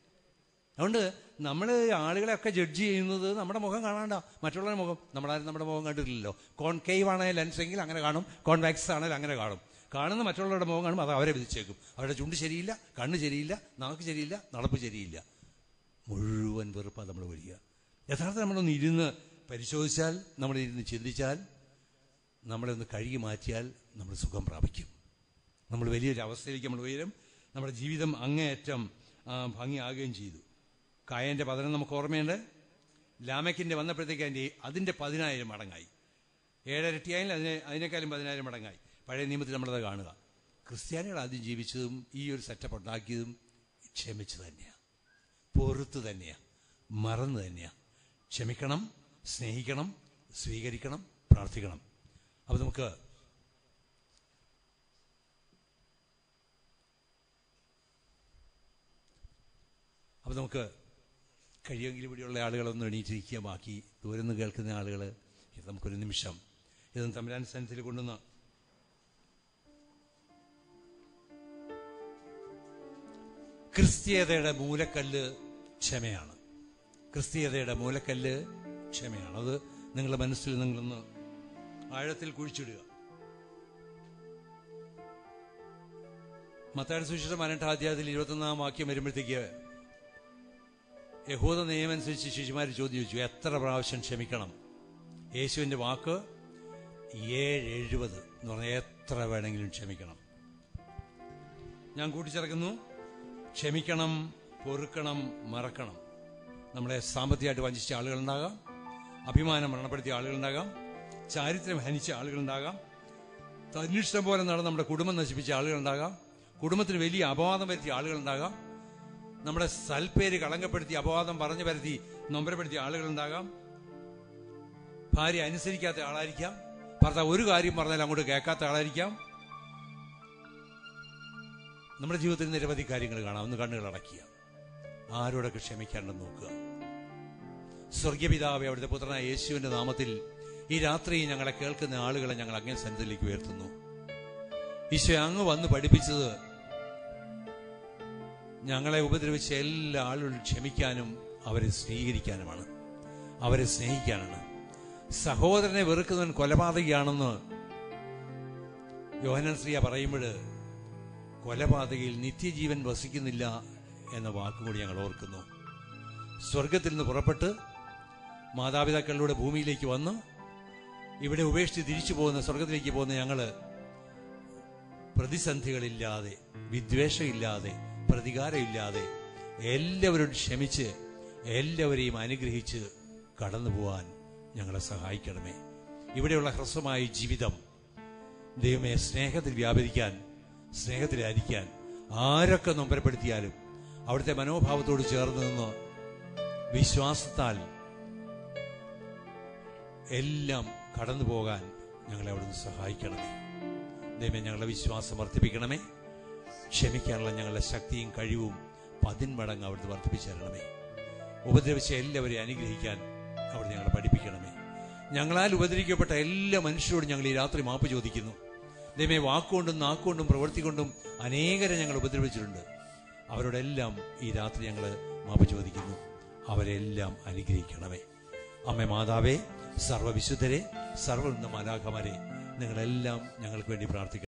അതുകൊണ്ട് നമ്മൾ ആളുകളെയൊക്കെ ജഡ്ജ് ചെയ്യുന്നത് നമ്മുടെ മുഖം കാണാണ്ട, മറ്റുള്ളവരുടെ മുഖം. നമ്മളാരും നമ്മുടെ മുഖം കണ്ടിട്ടില്ലല്ലോ. കോൺകേവ് ആണ് ലെൻസെങ്കിൽ അങ്ങനെ കാണും, കോൺവാക്സ് ആണെങ്കിൽ അങ്ങനെ കാണും. കാണുന്ന മറ്റുള്ളവരുടെ മുഖം കാണും, അത് അവരെ വിധിച്ചേക്കും. അവരുടെ ചുണ്ട് ശരിയില്ല, കണ്ണ് ശരിയില്ല, നാക്ക് ശരിയില്ല, നടപ്പ് ശരിയില്ല, മുഴുവൻ വെറുപ്പാണ് നമ്മൾ വരിക. യഥാർത്ഥം നമ്മളൊന്ന് ഇരുന്ന് പരിശോധിച്ചാൽ, നമ്മളിരുന്ന് ചിന്തിച്ചാൽ, നമ്മളൊന്ന് കഴുകി മാറ്റിയാൽ നമ്മൾ സുഖം പ്രാപിക്കും. നമ്മൾ വലിയൊരു അവസ്ഥയിലേക്ക് നമ്മൾ ഉയരും. നമ്മുടെ ജീവിതം അങ്ങേയറ്റം ഭംഗിയാകുകയും ചെയ്തു. കായൻ്റെ പതനം നമുക്ക് ഓർമ്മയുണ്ട്. ലാമക്കിൻ്റെ വന്നപ്പോഴത്തേക്ക് അതിൻ്റെ 10,000 മടങ്ങായി. 7 ഇരട്ടിയായാലും അതിനേക്കാളും 10,000 മടങ്ങായി. പഴയ നിയമത്തിൽ നമ്മളത് കാണുക. ക്രിസ്ത്യാനികൾ ആദ്യം ജീവിച്ചതും ഈ ഒരു സെറ്റപ്പ് ഉണ്ടാക്കിയതും ക്ഷമിച്ചു തന്നെയാണ്, പൊറുത്ത് തന്നെയാണ്, മറന്ന് തന്നെയാണ്. ക്ഷമിക്കണം, സ്നേഹിക്കണം, സ്വീകരിക്കണം, പ്രാർത്ഥിക്കണം. അപ്പോൾ നമുക്ക് കഴിയുമെങ്കിലും ഇവിടെയുള്ള ആളുകളൊന്നും എണീറ്റിരിക്കുക, ബാക്കി ദൂരെ നിന്ന് കേൾക്കുന്ന ആളുകൾ ഇത് നമുക്കൊരു നിമിഷം ഇതൊന്ന് തമ്പുരാൻ സന്നിധിയിൽ കൊണ്ടുവന്ന് ക്രിസ്തീയതയുടെ മൂലക്കല്ല് ക്ഷമയാണ്. ക്രിസ്തീയതയുടെ മൂലക്കല്ല് ക്ഷമയാണ്. അത് നിങ്ങളുടെ മനസ്സിൽ നിങ്ങളൊന്ന് ആഴത്തിൽ കുഴിച്ചിടുക. മത്തായിയുടെ സുവിശേഷം 18-ാം അധ്യായത്തിൽ 21-ാം വാക്യം വരുമ്പോഴത്തേക്ക് യഹൂദ നിയമമനുസരിച്ച് ശിശുമാർ ചോദ്യം ചോദിച്ചു, എത്ര പ്രാവശ്യം ക്ഷമിക്കണം? യേശുവിൻ്റെ വാക്ക് 770 എന്ന് പറഞ്ഞാൽ എത്ര വേണമെങ്കിലും ക്ഷമിക്കണം. ഞാൻ കൂട്ടിച്ചേർക്കുന്നു, ക്ഷമിക്കണം, പൊറുക്കണം, മറക്കണം. നമ്മളെ സാമ്പത്തികമായിട്ട് വഞ്ചിച്ച ആളുകളുണ്ടാകാം, അഭിമാനം മരണപ്പെടുത്തിയ ആളുകളുണ്ടാകാം, ചാരിത്രം ഹനിച്ച ആളുകളുണ്ടാകാം, തന്നിഷ്ടം പോലെ നടന്ന് നമ്മുടെ കുടുംബം നശിപ്പിച്ച ആളുകളുണ്ടാകാം, കുടുംബത്തിന് വലിയ അപവാദം വരുത്തിയ ആളുകളുണ്ടാകാം, നമ്മുടെ സൽപ്പേര് കളങ്കപ്പെടുത്തി അപവാദം പറഞ്ഞു വരുത്തി നൊമ്പരപ്പെടുത്തിയ ആളുകളുണ്ടാകാം, ഭാര്യ അനുസരിക്കാത്ത ആളായിരിക്കാം, ഭർത്താവ് ഒരു കാര്യം പറഞ്ഞാൽ അങ്ങോട്ട് കേൾക്കാത്ത ആളായിരിക്കാം. നമ്മുടെ ജീവിതത്തിൽ നിരവധി കാര്യങ്ങൾ കാണാം. ഒന്ന് കണ്ണുകൾ അടയ്ക്കുക, ആരോടൊക്കെ ക്ഷമിക്കാണ്ടെന്ന് നോക്കുക. സ്വർഗീയപിതാവേ, അവിടുത്തെ പുത്രനായ യേശുവിന്റെ നാമത്തിൽ ഈ രാത്രി ഞങ്ങളെ കേൾക്കുന്ന ആളുകളെ ഞങ്ങൾ അങ്ങേ സന്നിധിയിലേക്ക് ഉയർത്തുന്നു. ഈശോ അങ്ങ് വന്ന് പഠിപ്പിച്ചത് ഞങ്ങളെ ഉപദ്രവിച്ച എല്ലാ ആളുകളും ക്ഷമിക്കാനും അവരെ സ്വീകരിക്കാനുമാണ്, അവരെ സ്നേഹിക്കാനാണ്. സഹോദരനെ വെറുക്കുന്നവൻ കൊലപാതകയാണെന്ന് യോഹന്നാൻ ശ്രീയ പറയുമ്പോൾ കൊലപാതകയിൽ നിത്യജീവൻ വസിക്കുന്നില്ല എന്ന വാക്കുകൂടി ഞങ്ങൾ ഓർക്കുന്നു. സ്വർഗത്തിൽ നിന്ന് പുറപ്പെട്ട് മാതാപിതാക്കളിലൂടെ ഭൂമിയിലേക്ക് വന്ന് ഇവിടെ ഉപേക്ഷിച്ച് തിരിച്ചു പോകുന്ന, സ്വർഗത്തിലേക്ക് പോകുന്ന ഞങ്ങള് പ്രതിസന്ധികളില്ലാതെ, വിദ്വേഷമില്ലാതെ, പ്രതികാരമില്ലാതെ എല്ലാവരോടും ക്ഷമിച്ച് എല്ലാവരെയും അനുഗ്രഹിച്ച് കടന്നു പോവാൻ ഞങ്ങളെ സഹായിക്കണമേ. ഇവിടെയുള്ള ഹ്രസ്വമായ ജീവിതം ദൈവമേ സ്നേഹത്തിൽ വ്യാപരിക്കാൻ, സ്നേഹത്തിലായിരിക്കാൻ, ആരൊക്കെ നൊമ്പരപ്പെടുത്തിയാലും അവിടുത്തെ മനോഭാവത്തോട് ചേർന്ന് നിന്ന് വിശ്വാസത്താൽ എല്ലാം കടന്നു പോകാൻ ഞങ്ങളെ അവിടുന്ന് സഹായിക്കണമേ. ദൈവമേ ഞങ്ങളുടെ വിശ്വാസം വർദ്ധിപ്പിക്കണമേ. ക്ഷമിക്കാനുള്ള ഞങ്ങളുടെ ശക്തിയും കഴിവും 10 മടങ്ങ് അവിടുന്ന് വർദ്ധിപ്പിച്ചു തരണമേ. ഉപദ്രവിച്ച എല്ലാവരെയും അനുഗ്രഹിക്കാൻ അവിടെ ഞങ്ങളെ പഠിപ്പിക്കണമേ. ഞങ്ങളാൽ ഉപദ്രവിക്കപ്പെട്ട എല്ലാ മനുഷ്യരോടും ഞങ്ങൾ ഈ രാത്രി മാപ്പ് ചോദിക്കുന്നു. ദൈവമേ, വാക്കുകൊണ്ടും നാക്കുകൊണ്ടും പ്രവൃത്തി കൊണ്ടും അനേകരെ ഞങ്ങൾ ഉപദ്രവിച്ചിട്ടുണ്ട്. അവരോടെല്ലാം ഈ രാത്രി ഞങ്ങൾ മാപ്പ് ചോദിക്കുന്നു. അവരെല്ലാം അനുഗ്രഹിക്കണമേ. അമ്മേ മാതാവേ, സർവ്വവിശുദ്ധരെ, സർവ്വ മാലാഖമാരെ, നിങ്ങളെല്ലാം ഞങ്ങൾക്ക് വേണ്ടി പ്രാർത്ഥിക്കണം.